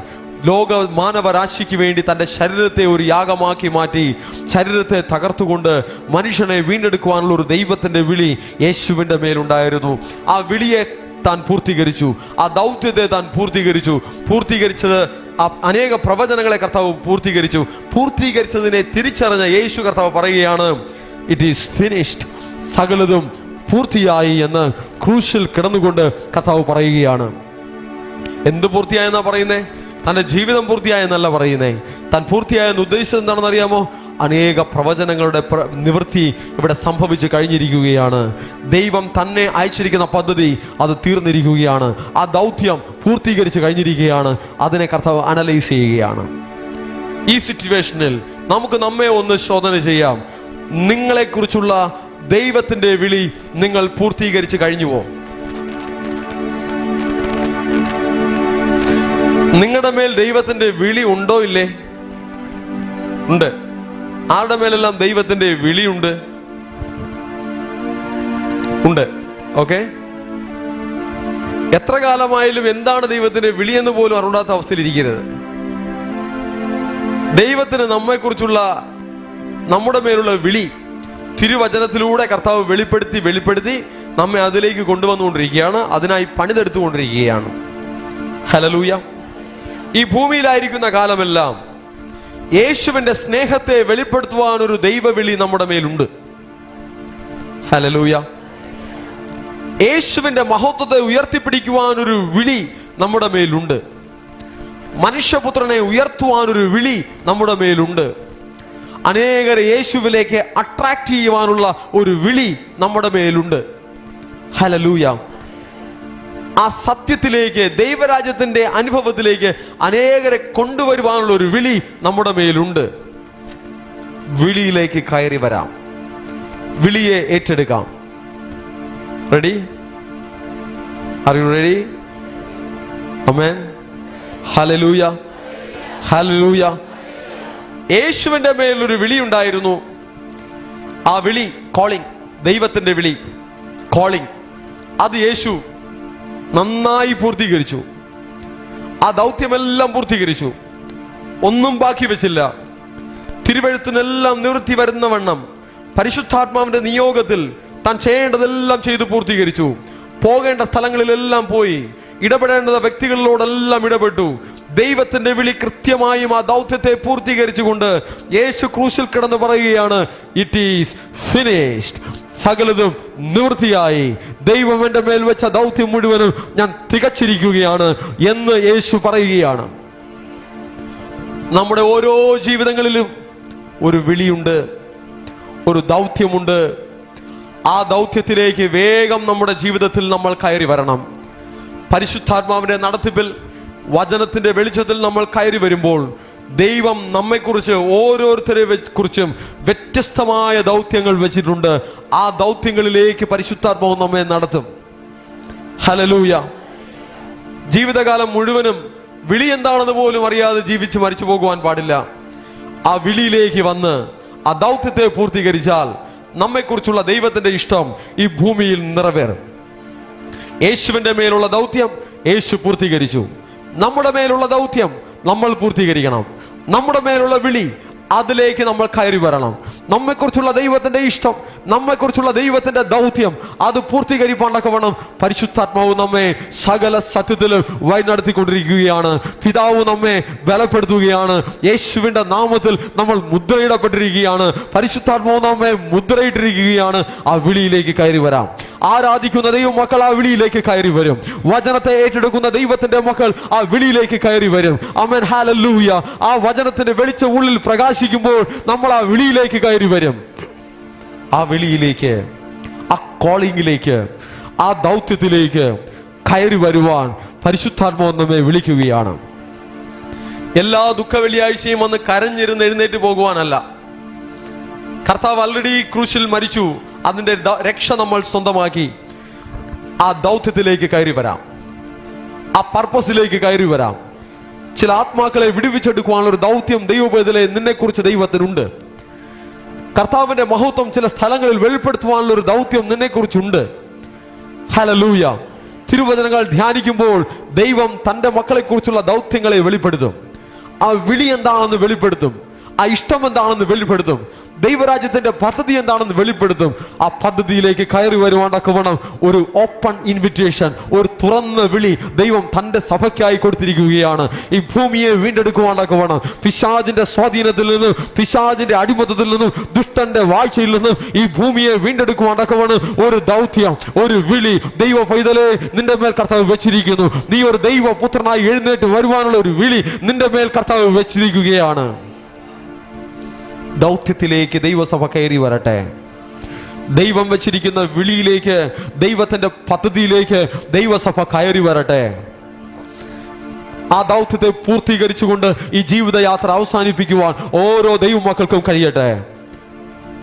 ലോക മാനവരാശിക്ക് വേണ്ടി തൻ്റെ ശരീരത്തെ ഒരു യാഗമാക്കി മാറ്റി ശരീരത്തെ തകർത്തുകൊണ്ട് മനുഷ്യനെ വീണ്ടെടുക്കുവാനുള്ള ഒരു ദൈവത്തിന്റെ വിളി യേശുവിന്റെ മേലുണ്ടായിരുന്നു. ആ വിളിയെ താൻ പൂർത്തീകരിച്ചു, ആ ദൗത്യത്തെ താൻ പൂർത്തീകരിച്ചത് അനേക പ്രവചനങ്ങളെ കർത്താവ് പൂർത്തീകരിച്ചതിനെ തിരിച്ചറിഞ്ഞ യേശു കർത്താവ് പറയുകയാണ്, ഇറ്റ് ഈസ് ഫിനിഷ്ഡ്, സകലതും പൂർത്തിയായി എന്ന് ക്രൂശിൽ കിടന്നുകൊണ്ട് കർത്താവ് പറയുകയാണ്. എന്ത് പൂർത്തിയായെന്നാ പറയുന്നേ? തൻ്റെ ജീവിതം പൂർത്തിയായെന്നല്ല പറയുന്നേ. താൻ പൂർത്തിയായെന്ന് ഉദ്ദേശിച്ചത് എന്താണെന്ന് അറിയാമോ? അനേക പ്രവചനങ്ങളുടെ നിവൃത്തി ഇവിടെ സംഭവിച്ചു കഴിഞ്ഞിരിക്കുകയാണ്. ദൈവം തന്നെ അയച്ചിരിക്കുന്ന പദ്ധതി അത് തീർന്നിരിക്കുകയാണ്. ആ ദൗത്യം പൂർത്തീകരിച്ച് കഴിഞ്ഞിരിക്കുകയാണ്. അതിനെ കർത്താവ് അനലൈസ് ചെയ്യുകയാണ്. ഈ സിറ്റുവേഷനിൽ നമുക്ക് നമ്മെ ഒന്ന് ശോധന ചെയ്യാം. നിങ്ങളെക്കുറിച്ചുള്ള ദൈവത്തിന്റെ വിളി നിങ്ങൾ പൂർത്തീകരിച്ച് കഴിഞ്ഞുവോ? നിങ്ങളുടെ മേൽ ദൈവത്തിന്റെ വിളി ഉണ്ടോ ഇല്ലേ? ഉണ്ട്. ആരുടെ മേലെല്ലാം ദൈവത്തിന്റെ വിളിയുണ്ട്? ഉണ്ട്. ഓക്കെ, എത്ര കാലമായാലും എന്താണ് ദൈവത്തിന്റെ വിളിയെന്ന് പോലും അറിയാത്ത അവസ്ഥയിലിരിക്കരുത്. ദൈവത്തിന് നമ്മെക്കുറിച്ചുള്ള നമ്മുടെ മേലുള്ള വിളി തിരുവചനത്തിലൂടെ കർത്താവ് വെളിപ്പെടുത്തി നമ്മെ അതിലേക്ക് കൊണ്ടുവന്നുകൊണ്ടിരിക്കുകയാണ്. അതിനായി പണിതെടുത്തുകൊണ്ടിരിക്കുകയാണ്. ഹല്ലേലൂയ. ഈ ഭൂമിയിലായിരിക്കുന്ന കാലമെല്ലാം യേശുവിന്റെ സ്നേഹത്തെ വെളിപ്പെടുത്തുവാൻ ഒരു ദൈവവിളി നമ്മുടെ മേലുണ്ട്. ഹല്ലേലൂയ. യേശുവിന്റെ മഹത്വത്തെ ഉയർത്തിപ്പിടിക്കുവാൻ ഒരു വിളി നമ്മുടെ മേലുണ്ട്. മനുഷ്യപുത്രനെ ഉയർത്തുവാനൊരു വിളി നമ്മുടെ മേലുണ്ട്. അനേകരെ യേശുവിലേക്ക് അട്രാക്ട് ചെയ്യുവാനുള്ള ഒരു വിളി നമ്മുടെ മേലുണ്ട്. ഹല്ലേലൂയ. ആ സത്യത്തിലേക്ക്, ദൈവരാജ്യത്തിന്റെ അനുഭവത്തിലേക്ക് അനേകരെ കൊണ്ടുവരുവാനുള്ള ഒരു വിളി നമ്മുടെ മേലുണ്ട്. വിളിയിലേക്ക് കയറി വരാം. വിളിയെ ഏറ്റെടുക്കാം. Ready? Are you ready? Amen. Hallelujah. Hallelujah. യേശുവിന്റെ മേലൊരു വിളി ഉണ്ടായിരുന്നു. ആ വിളി കോളിംഗ്, ദൈവത്തിന്റെ വിളി കോളിംഗ്. അത് യേശു നന്നായി പൂർത്തീകരിച്ചു. ആ ദൗത്യമെല്ലാം പൂർത്തീകരിച്ചു. ഒന്നും ബാക്കി വെച്ചില്ല. തിരുവെഴുത്തിനെല്ലാം നിവൃത്തി വരുന്ന വണ്ണം പരിശുദ്ധാത്മാവിന്റെ നിയോഗത്തിൽ താൻ ചെയ്യേണ്ടതെല്ലാം ചെയ്തു പൂർത്തീകരിച്ചു. പോകേണ്ട സ്ഥലങ്ങളിലെല്ലാം പോയി, ഇടപെടേണ്ട വ്യക്തികളിലോടെല്ലാം ഇടപെട്ടു. ദൈവത്തിന്റെ വിളി കൃത്യമായും ആ ദൗത്യത്തെ പൂർത്തീകരിച്ചുകൊണ്ട് യേശു ക്രൂശിൽ കിടന്ന് പറയുകയാണ്, ഇറ്റ് ഈസ് ഫിനിഷ്ഡ്. സകലതും നിവൃത്തിയായി. ദൈവം എന്റെ മേൽ വെച്ച ദൗത്യം മുഴുവനും ഞാൻ തികച്ചിരിക്കുകയാണ് എന്ന് യേശു പറയുകയാണ്. നമ്മുടെ ഓരോ ജീവിതങ്ങളിലും ഒരു വിളിയുണ്ട്, ഒരു ദൗത്യമുണ്ട്. ആ ദൗത്യത്തിലേക്ക് വേഗം നമ്മുടെ ജീവിതത്തിൽ നമ്മൾ കയറി വരണം. പരിശുദ്ധാത്മാവിന്റെ നടത്തിപ്പിൽ, വചനത്തിന്റെ വെളിച്ചത്തിൽ നമ്മൾ കയറി വരുമ്പോൾ ദൈവം നമ്മെക്കുറിച്ച്, ഓരോരുത്തരെ കുറിച്ചും വ്യത്യസ്തമായ ദൗത്യങ്ങൾ വെച്ചിട്ടുണ്ട്. ആ ദൗത്യങ്ങളിലേക്ക് പരിശുദ്ധാത്മാവ് നമ്മെ നടത്തും. ഹല്ലേലൂയ. ജീവിതകാലം മുഴുവനും വിളി എന്താണെന്ന് പോലും അറിയാതെ ജീവിച്ച് മരിച്ചു പോകുവാൻ പാടില്ല. ആ വിളിയിലേക്ക് വന്ന് ആ ദൗത്യത്തെ പൂർത്തീകരിച്ചാൽ നമ്മെക്കുറിച്ചുള്ള ദൈവത്തിന്റെ ഇഷ്ടം ഈ ഭൂമിയിൽ നിറവേറും. യേശുവിന്റെ മേലുള്ള ദൗത്യം യേശു പൂർത്തീകരിച്ചു. നമ്മുടെ മേലുള്ള ദൗത്യം നമ്മൾ പൂർത്തീകരിക്കണം. നമ്മുടെ മേലുള്ള വിളി, അതിലേക്ക് നമ്മൾ കയറി വരണം. നമ്മെക്കുറിച്ചുള്ള ദൈവത്തിന്റെ ഇഷ്ടം, നമ്മെക്കുറിച്ചുള്ള ദൈവത്തിന്റെ ദൗത്യം അത് പൂർത്തീകരിപ്പാണ്ടൊക്കെ വേണം. പരിശുദ്ധാത്മാവ് നമ്മെ സകല സത്യത്തിലും വഴി നടത്തിക്കൊണ്ടിരിക്കുകയാണ്. പിതാവ് നമ്മെ ബലപ്പെടുത്തുകയാണ്. യേശുവിന്റെ നാമത്തിൽ നമ്മൾ മുദ്രയിടപ്പെട്ടിരിക്കുകയാണ്. പരിശുദ്ധാത്മാവ് നമ്മെ മുദ്രയിട്ടിരിക്കുകയാണ്. ആ വിളിയിലേക്ക് കയറി വരാം. ആരാധിക്കുന്ന ദൈവ മക്കൾ ആ വിളിയിലേക്ക് കയറി വരും. വചനത്തെ ഏറ്റെടുക്കുന്ന ദൈവത്തിന്റെ മക്കൾ ആ വിളിയിലേക്ക് കയറി വരും. ആമേൻ. ഹല്ലേലൂയ. ആ വചനത്തിന്റെ വെളിച്ചം ഉള്ളിൽ പ്രകാശിക്കുമ്പോൾ നമ്മൾ ആ വിളിയിലേക്ക് കയറി വരും. ആ വിളിയിലേക്ക്, ആ കോളിംഗിലേക്ക്, ആ ദൗത്യത്തിലേക്ക് കയറി വരുവാൻ പരിശുദ്ധാത്മാവ് നമ്മെ വിളിക്കുകയാണ്. എല്ലാ ദുഃഖ വെള്ളിയാഴ്ചയും വന്ന് കരഞ്ഞിരുന്ന് എഴുന്നേറ്റ് പോകുവാനല്ല. കർത്താവ് ആൾറെഡി ക്രൂശിൽ മരിച്ചു. അതിന്റെ രക്ഷ നമ്മൾ സ്വന്തമാക്കി ആ ദൗത്യത്തിലേക്ക് കയറി വരാം. ആ പർപ്പസിലേക്ക് കയറി വരാം. ചില ആത്മാക്കളെ വിടുവിച്ചെടുക്കുവാനുള്ള ഒരു ദൗത്യം ദൈവപൈതലേ നിന്നെക്കുറിച്ച് ദൈവത്തിനുണ്ട്. കർത്താവിന്റെ മഹത്വം ചില സ്ഥലങ്ങളിൽ വെളിപ്പെടുത്തുവാനുള്ള ഒരു ദൗത്യം നിന്നെക്കുറിച്ചുണ്ട്. ഹല്ലേലൂയ. തിരുവചനങ്ങൾ ധ്യാനിക്കുമ്പോൾ ദൈവം തന്റെ മക്കളെ കുറിച്ചുള്ള ദൗത്യങ്ങളെ വെളിപ്പെടുത്തും. ആ വിളി എന്താണെന്ന് വെളിപ്പെടുത്തും. ആ ഇഷ്ടം എന്താണെന്ന് വെളിപ്പെടുത്തും. ദൈവരാജ്യത്തിന്റെ പദ്ധതി എന്താണെന്ന് വെളിപ്പെടുത്തും. ആ പദ്ധതിയിലേക്ക് കയറി വരുവാണ്ടൊക്കെ വേണം ഒരു ഓപ്പൺ ഇൻവിറ്റേഷൻ, ഒരു തുറന്ന വിളി ദൈവം തന്റെ സഭയ്ക്കായി കൊടുത്തിരിക്കുകയാണ്. ഈ ഭൂമിയെ വീണ്ടെടുക്കുവാണ്ടൊക്കെ വേണം. പിശാചിന്റെ സ്വാധീനത്തിൽ നിന്നും, പിശാചിന്റെ അടിമത്തത്തിൽ നിന്നും, ദുഷ്ടന്റെ വാഴ്ചയിൽ നിന്നും ഈ ഭൂമിയെ വീണ്ടെടുക്കുവാണ്ടൊക്കെ വേണം ഒരു ദൗത്യം, ഒരു വിളി ദൈവ പൈതലേ നിന്റെ മേൽ കർത്താവ് വെച്ചിരിക്കുന്നു. നീ ഒരു ദൈവ പുത്രനായി എഴുന്നേറ്റ് വരുവാനുള്ള ഒരു വിളി നിന്റെ മേൽ കർത്താവ് വെച്ചിരിക്കുകയാണ്. ദൗത്യത്തിലേക്ക് ദൈവസഭ കയറി വരട്ടെ. ദൈവം വെച്ചിരിക്കുന്ന വിളിയിലേക്ക്, ദൈവത്തിന്റെ പദ്ധതിയിലേക്ക് ദൈവസഭ കയറി വരട്ടെ. ആ ദൗത്യത്തെ പൂർത്തീകരിച്ചുകൊണ്ട് ഈ ജീവിതയാത്ര അവസാനിപ്പിക്കുവാൻ ഓരോ ദൈവമക്കൾക്കും കഴിയട്ടെ.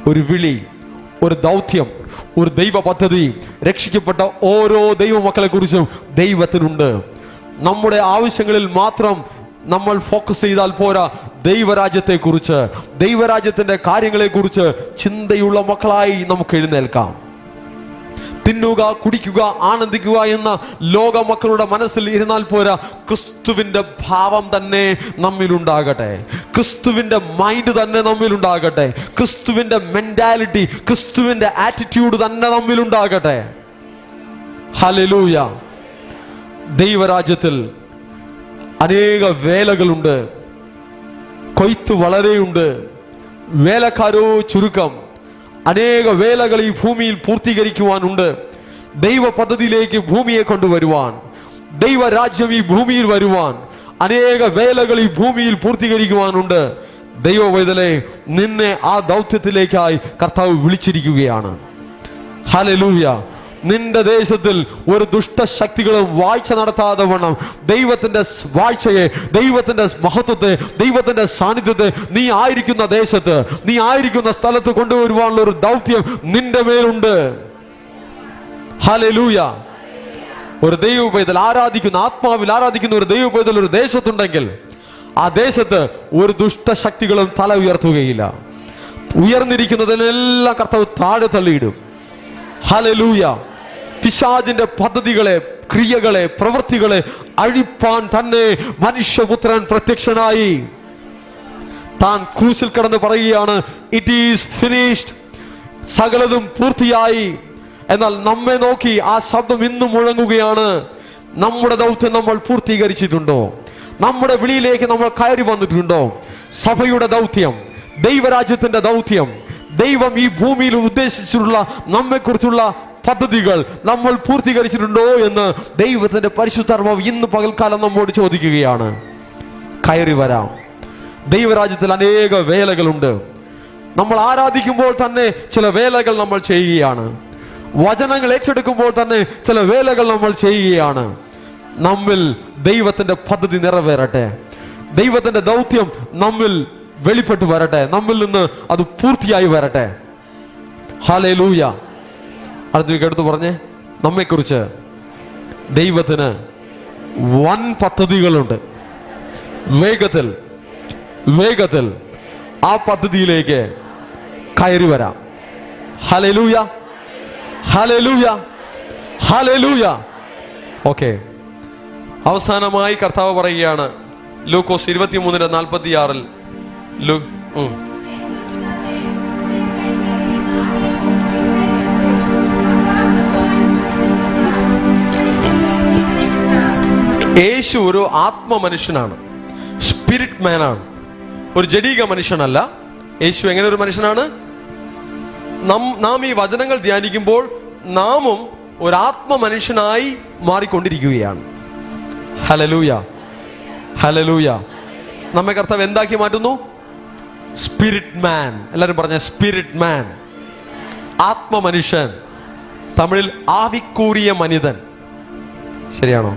ഒരു വിളി, ഒരു ദൗത്യം, ഒരു ദൈവ പദ്ധതി രക്ഷിക്കപ്പെട്ട ഓരോ ദൈവമക്കളെ കുറിച്ചും ദൈവത്തിനുണ്ട്. നമ്മുടെ ആവശ്യങ്ങളിൽ മാത്രം നമ്മൾ ഫോക്കസ് ചെയ്താൽ പോരാ, ദൈവരാജ്യത്തെ കുറിച്ച്, ദൈവരാജ്യത്തിന്റെ കാര്യങ്ങളെ കുറിച്ച് ചിന്തയുള്ള മക്കളായി നമുക്ക് എഴുന്നേൽക്കാം. തിന്നുക, കുടിക്കുക, ആനന്ദിക്കുക എന്ന ലോക മക്കളുടെ മനസ്സിൽ ഇരുന്നാൽ പോരാ, ക്രിസ്തുവിന്റെ ഭാവം തന്നെ നമ്മിലുണ്ടാകട്ടെ, ക്രിസ്തുവിന്റെ മൈൻഡ് തന്നെ നമ്മിലുണ്ടാകട്ടെ, ക്രിസ്തുവിന്റെ മെന്റാലിറ്റി, ക്രിസ്തുവിന്റെ ആറ്റിറ്റ്യൂഡ് തന്നെ നമ്മിലുണ്ടാകട്ടെ. ഹല്ലേലൂയ. ദൈവരാജ്യത്തിൽ അനേക വേലകളുണ്ട്, കൊയ്ത്ത് വളരെയുണ്ട്, വേലക്കാരോ ചുരുക്കം. അനേക വേലകൾ ഈ ഭൂമിയിൽ പൂർത്തീകരിക്കുവാനുണ്ട്. ദൈവ പദ്ധതിയിലേക്ക് ഭൂമിയെ കൊണ്ടുവരുവാൻ, ദൈവരാജ്യം ഈ ഭൂമിയിൽ വരുവാൻ അനേക വേലകൾ ഈ ഭൂമിയിൽ പൂർത്തീകരിക്കുവാനുണ്ട്. ദൈവവേദലേ, നിന്നെ ആ ദൗത്യത്തിലേക്കായി കർത്താവ് വിളിച്ചിരിക്കുകയാണ്. ഹല്ലേലൂയ. നിന്റെ ദേശത്തിൽ ഒരു ദുഷ്ടശക്തികളും വാഴ്ച നടത്താതെ വണ്ണം ദൈവത്തിന്റെ വാഴ്ചയെ, ദൈവത്തിന്റെ മഹത്വത്തെ, ദൈവത്തിന്റെ സാന്നിധ്യത്തെ നീ ആയിരിക്കുന്ന ദേശത്ത്, നീ ആയിരിക്കുന്ന സ്ഥലത്ത് കൊണ്ടുവരുവാനുള്ള ഒരു ദൗത്യം നിന്റെ മേലുണ്ട്. ഹല്ലേലൂയ. ഒരു ദൈവ പൈതൽ ആരാധിക്കുന്ന, ആത്മാവിൽ ആരാധിക്കുന്ന ഒരു ദൈവ പൈതൽ ഒരു ദേശത്തുണ്ടെങ്കിൽ ആ ദേശത്ത് ഒരു ദുഷ്ടശക്തികളും തല ഉയർത്തുകയില്ല. ഉയർന്നിരിക്കുന്നതിനെല്ലാം കർത്താവ് താഴെ തള്ളിയിടും. ഹല്ലേലൂയ. പിശാചിന്റെ പദ്ധതികളെ, ക്രിയകളെ, പ്രവൃത്തികളെ അഴിപ്പാൻ തന്നെ മനുഷ്യപുത്രൻ പ്രത്യക്ഷനായി. താൻ ക്രൂശിൽ കിടന്ന് പറയുകയാണ്, ഇറ്റ് ഈസ് ഫിനിഷ്ഡ്, സകലതും പൂർത്തിയായി. എന്നാൽ നമ്മെ നോക്കി ആ ശബ്ദം ഇന്നും മുഴങ്ങുകയാണ്. നമ്മുടെ ദൗത്യം നമ്മൾ പൂർത്തീകരിച്ചിട്ടുണ്ടോ? നമ്മുടെ വിളിയിലേക്ക് നമ്മൾ കയറി വന്നിട്ടുണ്ടോ? സഭയുടെ ദൗത്യം, ദൈവരാജ്യത്തിന്റെ ദൗത്യം, ദൈവം ഈ ഭൂമിയിൽ ഉദ്ദേശിച്ചിട്ടുള്ള നമ്മെക്കുറിച്ചുള്ള പദ്ധതികൾ നമ്മൾ പൂർത്തീകരിച്ചിട്ടുണ്ടോ എന്ന് ദൈവത്തിന്റെ പരിശുദ്ധാത്മാവ് ഇന്ന് പകൽക്കാലം നമ്മോട് ചോദിക്കുകയാണ്. കയറി വരാം. ദൈവരാജ്യത്തിൽ അനേക വേലകളുണ്ട്. നമ്മൾ ആരാധിക്കുമ്പോൾ തന്നെ ചില വേലകൾ നമ്മൾ ചെയ്യുകയാണ്. വചനങ്ങൾ ഏറ്റെടുക്കുമ്പോൾ തന്നെ ചില വേലകൾ നമ്മൾ ചെയ്യുകയാണ്. നമ്മിൽ ദൈവത്തിന്റെ പദ്ധതി നിറവേറട്ടെ, ദൈവത്തിന്റെ ദൗത്യം നമ്മിൽ വെളിപ്പെട്ടു വരട്ടെ, നമ്മിൽ നിന്ന് അത് പൂർത്തിയായി വരട്ടെ. ഹല്ലേലൂയ. അടുത്തൊരു എടുത്തു പറഞ്ഞേ, നമ്മെക്കുറിച്ച് ദൈവത്തിന് വൻ പദ്ധതികളുണ്ട്. വേഗത്തിൽ വേഗത്തിൽ ആ പദ്ധതിയിലേക്ക് കയറി വരാം. Hallelujah, hallelujah, hallelujah. ഓക്കെ, അവസാനമായി കർത്താവ് പറയുകയാണ് ലൂക്കോസ് 23:46 യേശു ഒരു ആത്മ മനുഷ്യനാണ്, സ്പിരിറ്റ് മാനാണ്, ഒരു ജഡീക മനുഷ്യനല്ല. യേശു എങ്ങനെ ഒരു മനുഷ്യനാണ്? നാം ഈ വചനങ്ങൾ ധ്യാനിക്കുമ്പോൾ നാമും ഒരു ആത്മ മനുഷ്യനായി മാറിക്കൊണ്ടിരിക്കുകയാണ്. Hallelujah, hallelujah. നമ്മെ കർത്താവ് എന്താക്കി മാറ്റുന്നു? സ്പിരിറ്റ് മാൻ. എല്ലാവരും പറഞ്ഞ സ്പിരിറ്റ് മാൻ, ആത്മ മനുഷ്യൻ. തമിഴിൽ ആവിക്കൂറിയ മനിതൻ. ശരിയാണോ?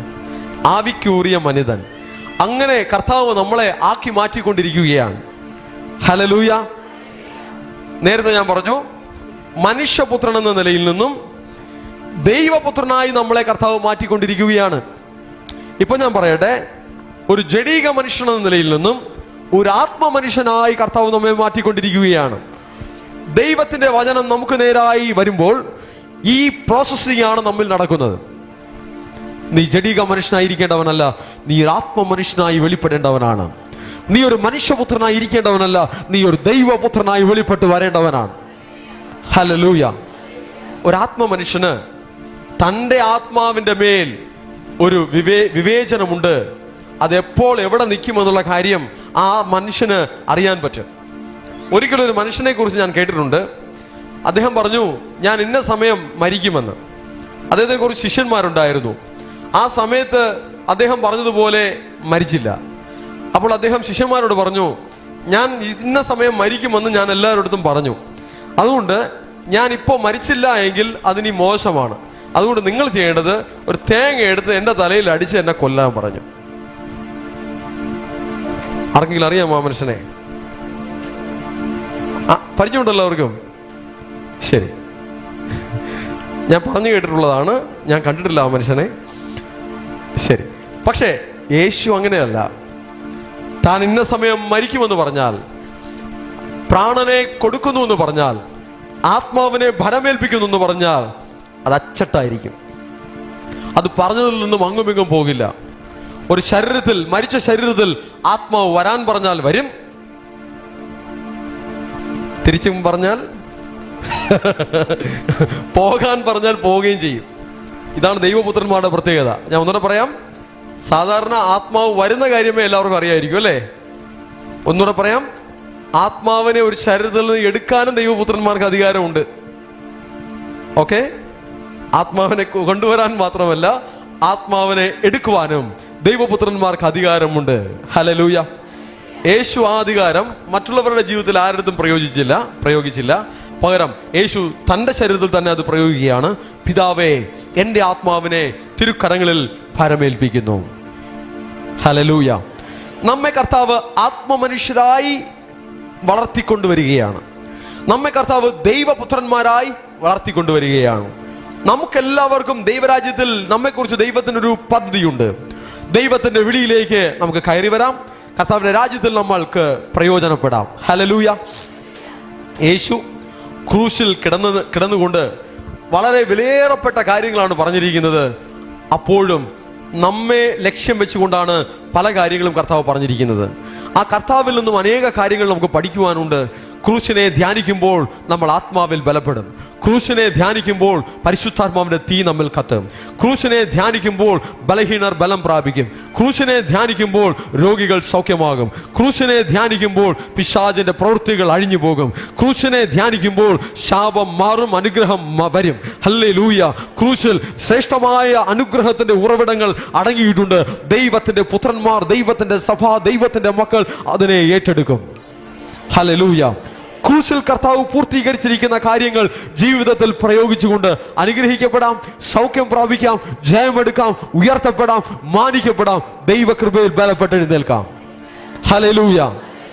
ആവിക്കൂറിയ മനിതൻ. അങ്ങനെ കർത്താവ് നമ്മളെ ആക്കി മാറ്റിക്കൊണ്ടിരിക്കുകയാണ്. ഹല്ലേലൂയ. നേരത്തെ ഞാൻ പറഞ്ഞു, മനുഷ്യപുത്രൻ എന്ന നിലയിൽ നിന്നും ദൈവപുത്രനായി നമ്മളെ കർത്താവ് മാറ്റിക്കൊണ്ടിരിക്കുകയാണ്. ഇപ്പൊ ഞാൻ പറയട്ടെ, ഒരു ജഡീക മനുഷ്യൻ എന്ന നിലയിൽ നിന്നും ഒരു ആത്മ മനുഷ്യനായി കർത്താവ് നമ്മെ മാറ്റിക്കൊണ്ടിരിക്കുകയാണ്. ദൈവത്തിന്റെ വചനം നമുക്ക് നേരായി വരുമ്പോൾ ഈ പ്രോസസ്സിംഗ് ആണ് നമ്മിൽ നടക്കുന്നത്. നീ ജഡീക മനുഷ്യനായിരിക്കേണ്ടവനല്ല, നീ ഒരു ആത്മ മനുഷ്യനായി വെളിപ്പെടേണ്ടവനാണ്. നീ ഒരു മനുഷ്യപുത്രനായി ഇരിക്കേണ്ടവനല്ല, നീ ഒരു ദൈവപുത്രനായി വെളിപ്പെട്ട് വരേണ്ടവനാണ്. ഹല്ലേലൂയ. ഒരാത്മ മനുഷ്യന് തൻ്റെ ആത്മാവിന്റെ മേൽ ഒരു വിവേചനമുണ്ട്. അതെപ്പോൾ എവിടെ നിൽക്കുമെന്നുള്ള കാര്യം ആ മനുഷ്യന് അറിയാൻ പറ്റും. ഒരിക്കലും ഒരു മനുഷ്യനെ കുറിച്ച് ഞാൻ കേട്ടിട്ടുണ്ട്. അദ്ദേഹം പറഞ്ഞു, ഞാൻ ഇന്ന സമയം മരിക്കുമെന്ന്. അദ്ദേഹത്തെ കുറിച്ച് ശിഷ്യന്മാരുണ്ടായിരുന്നു. ആ സമയത്ത് അദ്ദേഹം പറഞ്ഞതുപോലെ മരിച്ചില്ല. അപ്പോൾ അദ്ദേഹം ശിഷ്യന്മാരോട് പറഞ്ഞു, ഞാൻ ഇന്ന സമയം മരിക്കുമെന്ന് ഞാൻ എല്ലാവരുടെ പറഞ്ഞു. അതുകൊണ്ട് ഞാൻ ഇപ്പോൾ മരിച്ചില്ല എങ്കിൽ അതിനി മോശമാണ്. അതുകൊണ്ട് നിങ്ങൾ ചെയ്യേണ്ടത് ഒരു തേങ്ങ എടുത്ത് എൻ്റെ തലയിൽ അടിച്ച് എന്നെ കൊല്ലാൻ പറഞ്ഞു. ആർക്കെങ്കിലും അറിയാമോ ആ മനുഷ്യനെ? പരിചയമുണ്ടല്ലോ അവർക്കും? ശരി, ഞാൻ പറഞ്ഞു കേട്ടിട്ടുള്ളതാണ്, ഞാൻ കണ്ടിട്ടില്ല ആ മനുഷ്യനെ. ശരി, പക്ഷേ യേശു അങ്ങനെയല്ല. താൻ ഇന്ന സമയം മരിക്കുമെന്ന് പറഞ്ഞാൽ, പ്രാണനെ കൊടുക്കുന്നു എന്ന് പറഞ്ഞാൽ, ആത്മാവിനെ ഭരമേൽപ്പിക്കുന്നു എന്ന് പറഞ്ഞാൽ അത് അച്ചട്ടായിരിക്കും. അത് പറഞ്ഞതിൽ നിന്നും അങ്ങുമിങ്ങും പോകില്ല. ഒരു ശരീരത്തിൽ, മരിച്ച ശരീരത്തിൽ ആത്മാവ് വരാൻ പറഞ്ഞാൽ വരും, തിരിച്ചും പറഞ്ഞാൽ പോകാൻ പറഞ്ഞാൽ പോവുകയും ചെയ്യും. ഇതാണ് ദൈവപുത്രന്മാരുടെ പ്രത്യേകത. ഞാൻ ഒന്നുകൂടെ പറയാം. സാധാരണ ആത്മാവ് വരുന്ന കാര്യമേ എല്ലാവർക്കും അറിയായിരിക്കും അല്ലേ? ഒന്നുകൂടെ പറയാം. ആത്മാവിനെ ഒരു ശരീരത്തിൽ നിന്ന് എടുക്കാനും ദൈവപുത്രന്മാർക്ക് അധികാരമുണ്ട്. ഓക്കെ, ആത്മാവിനെ കൊണ്ടുവരാൻ മാത്രമല്ല, ആത്മാവിനെ എടുക്കുവാനും ദൈവപുത്രന്മാർക്ക് അധികാരമുണ്ട്. ഹല്ലേലൂയ. യേശു ആ അധികാരം മറ്റുള്ളവരുടെ ജീവിതത്തിൽ ആരുടെ പ്രയോഗിച്ചില്ല. പകരം യേശു തന്റെ ശരീരത്തിൽ തന്നെ അത് പ്രയോഗിക്കുകയാണ്. പിതാവേ, എന്റെ ആത്മാവിനെ തിരുക്കരങ്ങളിൽ ഭരമേൽപ്പിക്കുന്നു. ഹല്ലേലൂയ. നമ്മെ കർത്താവ് ആത്മമനുഷ്യരായി വളർത്തിക്കൊണ്ടുവരികയാണ്. നമ്മെ കർത്താവ് ദൈവപുത്രന്മാരായി വളർത്തിക്കൊണ്ടുവരികയാണ്. നമുക്കെല്ലാവർക്കും ദൈവരാജ്യത്തിൽ നമ്മെക്കുറിച്ച് ദൈവത്തിനൊരു പദ്ധതിയുണ്ട്. ദൈവത്തിന്റെ വിളിയിലേക്ക് നമുക്ക് കയറി വരാം. കർത്താവിന്റെ രാജ്യത്തിൽ നമ്മൾക്ക് പ്രയോജനപ്പെടാം. ഹല്ലേലൂയ. യേശു ക്രൂശിൽ കിടന്നുകൊണ്ട് വളരെ വിലയേറപ്പെട്ട കാര്യങ്ങളാണ് പറഞ്ഞിരിക്കുന്നത്. അപ്പോഴും നമ്മെ ലക്ഷ്യം വെച്ചുകൊണ്ടാണ് പല കാര്യങ്ങളും കർത്താവ് പറഞ്ഞിരിക്കുന്നത്. ആ കർത്താവിൽ നിന്നും അനേക കാര്യങ്ങൾ നമുക്ക് പഠിക്കുവാനുണ്ട്. ക്രൂശിനെ ധ്യാനിക്കുമ്പോൾ നമ്മൾ ആത്മാവിൽ ബലപ്പെടും. ക്രൂശിനെ ധ്യാനിക്കുമ്പോൾ പരിശുദ്ധാത്മാവിന്റെ തീ നമ്മിൽ കത്തും. ക്രൂശിനെ ധ്യാനിക്കുമ്പോൾ ബലഹീനർ ബലം പ്രാപിക്കും. ക്രൂശിനെ ധ്യാനിക്കുമ്പോൾ രോഗികൾ സൗഖ്യമാകും. ക്രൂശിനെ ധ്യാനിക്കുമ്പോൾ പിശാചിന്റെ പ്രവൃത്തികൾ അഴിഞ്ഞു പോകും. ക്രൂശിനെ ധ്യാനിക്കുമ്പോൾ ശാപം മാറും, അനുഗ്രഹം വരും. ഹല്ലേലൂയ. ക്രൂശിൽ ശ്രേഷ്ഠമായ അനുഗ്രഹത്തിന്റെ ഉറവിടങ്ങൾ അടങ്ങിയിട്ടുണ്ട്. ദൈവത്തിന്റെ പുത്രന്മാർ, ദൈവത്തിന്റെ സഭ, ദൈവത്തിന്റെ മക്കൾ അതിനെ ഏറ്റെടുക്കും. ഹല്ലേലൂയ. ക്രൂശിൽ കർത്താവ് പൂർത്തീകരിച്ചിരിക്കുന്ന കാര്യങ്ങൾ ജീവിതത്തിൽ പ്രയോഗിച്ചുകൊണ്ട് അനുഗ്രഹിക്കപ്പെടാം, സൗഖ്യം പ്രാപിക്കാം, ജയമെടുക്കാം, ഉയർത്തപ്പെടാം, മാനിക്കപ്പെടാം, ദൈവകൃപയിൽ ബലപ്പെട്ട് എഴുന്നേൽക്കാം. ഹല്ലേലൂയ.